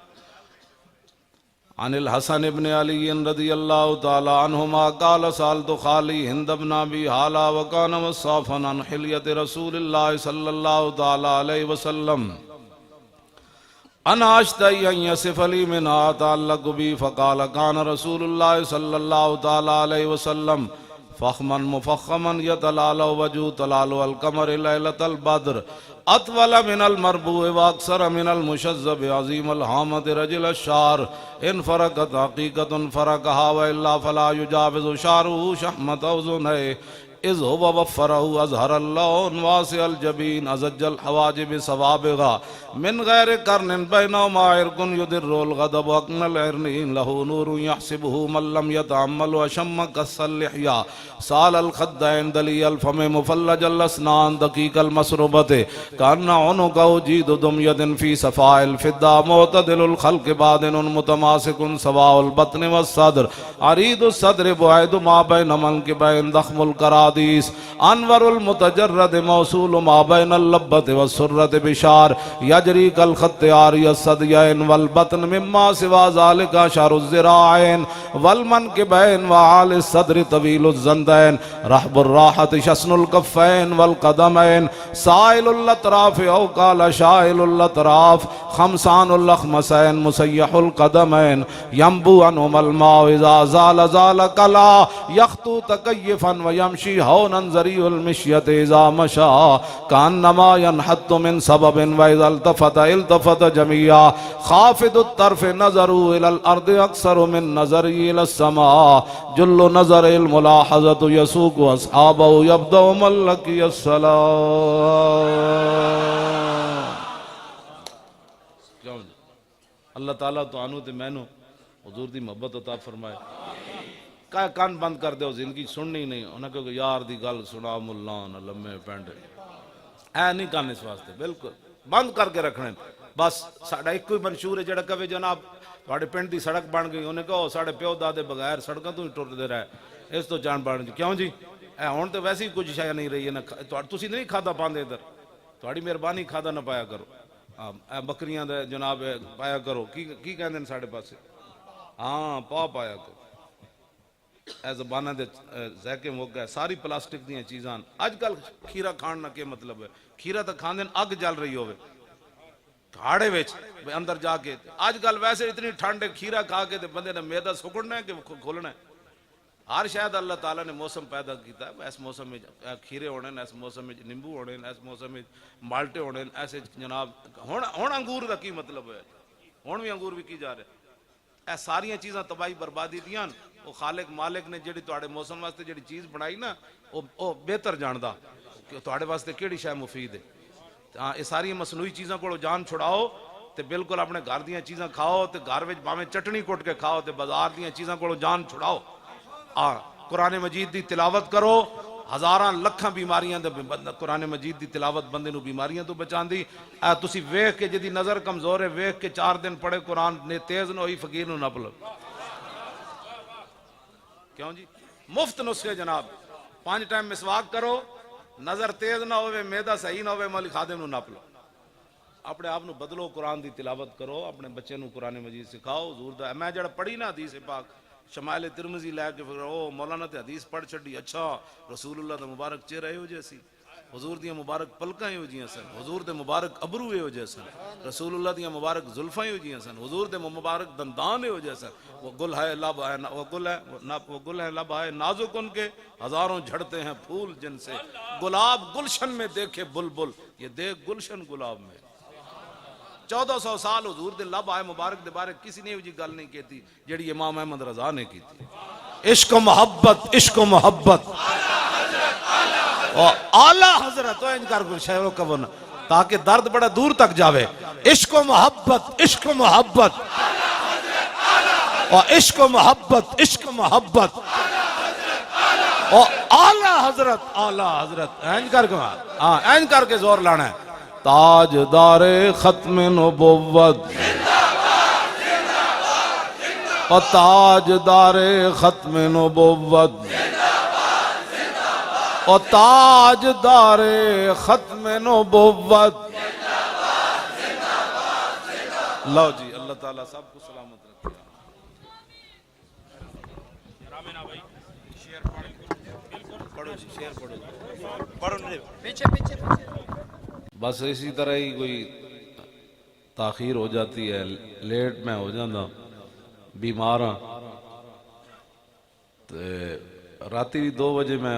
عن الحسن ابن علی رضی اللہ تعالی عنہما قال سالت خالی ہند بن ابی حالا وکان وصافا عن حلیت رسول اللہ صلی اللہ تعالی علیہ وسلم انا اشتہی ان یصف لی منہا تعلق بی فقال کان رسول اللہ صلی اللہ تعالی علیہ وسلم فخما مفخما یتلال وجو تلال القمر لیلت البدر اطول من المربوع واکثر من المشذب عظیم الحامد رجل الشعر ان فرقت حقیقت فرقها والا فلا یجاوز شعره شحمت اذنه اذ هو وفره اظہر اللہ واسع الجبین ازج الحواجب سوابغا من غیر قرن بینہما عرق یدر الغضب اقن العرنین له نور یحسبه من لم يتعمل وشم قص اللحیا سال الخدین دلی الفم مفلج الاسنان دقیق المسربت کان عنق جید دمید فی صفاء الفدا معتدل الخلق بادن متماسک سواء البطن والصدر عرید الصدر بعید ما بین منکبین ضخم القرادیس انور المتجرد موصول ما بین اللبت والسرت بشار یجری کالخط عاری الصدیین والبطن مما سوا ذالک شار الزراعین والمنکبین وعال الصدر طویل الزندین رحب الراحت شسن الکفین والقدمین سائل الاطراف او قال شائل الاطراف خمسان الاخمسین مسیح القدمین ینبو عنہم الماء اذا زال زال کلا یخطو تکیفا ویمشی ہونا ذریع المشیت اذا مشا کانما ینحط من سبب واذا التفت التفت جميعا خافض الطرف نظروا الى الارض اکثر من نظری الى السماء جل نظر الملاحظت یسوق اصحابہ یبدو من لکی السلام. اللہ تعالیٰ تو آنو تے مینو حضور دی محبت عطا فرمائے. کہا کان بند کر دے زندگی سننی نہیں انہاں کہ یار دی گل سنا ملان لمے پینڈ اے نہیں کان اس واسطے بالکل بند کر کے رکھنے. بس ساڑھا ایک کوئی منشور ہے جڑا کہے جناب تھوڑے پنڈ دی سڑک بن گئی انہیں کہو ساڑھے پیو دادے بغیر سڑکاں تو ہی ٹر دے رہے اس تو جان بن گئی. کیوں جی اے ہون تو ویسے ہی کچھ شاید نہیں رہی ہے تسی نہیں کھادا پاندے ادھر تھوڑی مہربانی کھادا نہ پایا کرو اے بکریاں دے جناب پایا کرو کی کہندے ہیں ساڑھے پاسے ہاں پایا کرو اے زبانہ دے زیکے موقع ہے ساری پلاسٹک دیاں چیزاں. آج کل کھیرا کھان نہ کے مطلب ہے کھیرا تو کھان دین اگ جل رہی ہوئے کھاڑے ویچ اندر جا کے. آج کل ویسے اتنی ٹھنڈ ہے کھیرا کھا کے بندے نے میدہ سکڑنا ہے کہ کھولنا ہے. ہر شاید اللہ تعالیٰ نے موسم پیدا کیتا ہے اس موسم میں کھیرے ہونے اس موسم میں نیمبو ہونے اس موسم میں مالٹے ہونے ایسے جناب ہون انگور دا کی مطلب ہے ہون بھی انگور بھی کی جا رہے اے ساریاں چیزاں تباہی بربادی دیاں. وہ خالق مالک نے جڑی تواڈے موسم واسطے جڑی چیز بنائی نا وہ بہتر جاندا کہ تواڈے واسطے کیڑی شے مفید ہے. ہاں یہ ساری مصنوعی چیزاں کو جان چھڑاؤ تے بالکل اپنے گھر دیاں چیزاں کھاؤ تے گھر وچ باویں چٹنی کٹ کے کھاؤ تے بازار دیاں چیزاں کو جان چھڑاؤ. قرآن مجید دی تلاوت کرو ہزاراں لکھاں بیماریاں دے قرآن مجید دی تلاوت بندے نو بیماریاں تو بچان دی. تسی ویکھ کے جدی نظر کمزور ہے ویکھ کے 4 دن پڑھے قرآن نے تیز نہ ہوئی فقیر نو نہ پلو. کیوں جی مفت نسخے جناب 5 ٹائم مسواک کرو نظر تیز نہ ہوئے میدہ صحیح نہ ہوئے مولی خادم نو نہ پلو. اپنے آپ نو بدلو قرآن دی تلاوت کرو اپنے بچے نو قرآن مجید سکھاؤ. حضور دا میں جڑا پڑھی نا حدیث پاک شمائل ترمذی لے کے پھر او مولانا تے حدیث پڑھ چھڈی اچھا رسول اللہ دا مبارک چہرہ ہو جیسی حضور دیاں مبارک پلکاں ہو جیاں سن حضور دے مبارک ابرو ہو جے سن رسول اللہ دیاں مبارک زلفاں ہو جیاں سن حضور دے مبارک دندان ہو جے سن. وہ گل ہے لب ہے وہ گل ہے لب ہے نازک ان کے ہزاروں جھڑتے ہیں پھول جن سے گلاب گلشن میں دیکھے بلبل یہ دیکھ گلشن گلاب میں. 1400 سال حضور دے لب آئے مبارک دے بارے کسی نے بھی گل نہیں کہتی جڑی امام احمد رضا نے کی تھی. عشق و محبت اعلی حضرت ان کر کو شہروں کا بنا تاکہ درد بڑا دور تک جاوے. عشق و محبت اور عشق و محبت اور اعلی حضرت این کر کے زور لانا ہے. تاجدار ختم نبوت اور تاجدار ختم نبوت اور تاجدار ختم نبوت. لو جی اللہ تعالیٰ سب کو سلامت رکھے. پڑھو جی شعر پڑھو. بس اسی طرح ہی کوئی تاخیر ہو جاتی ہے لیٹ میں ہو جانا بیمار ہاں راتی 2 بجے میں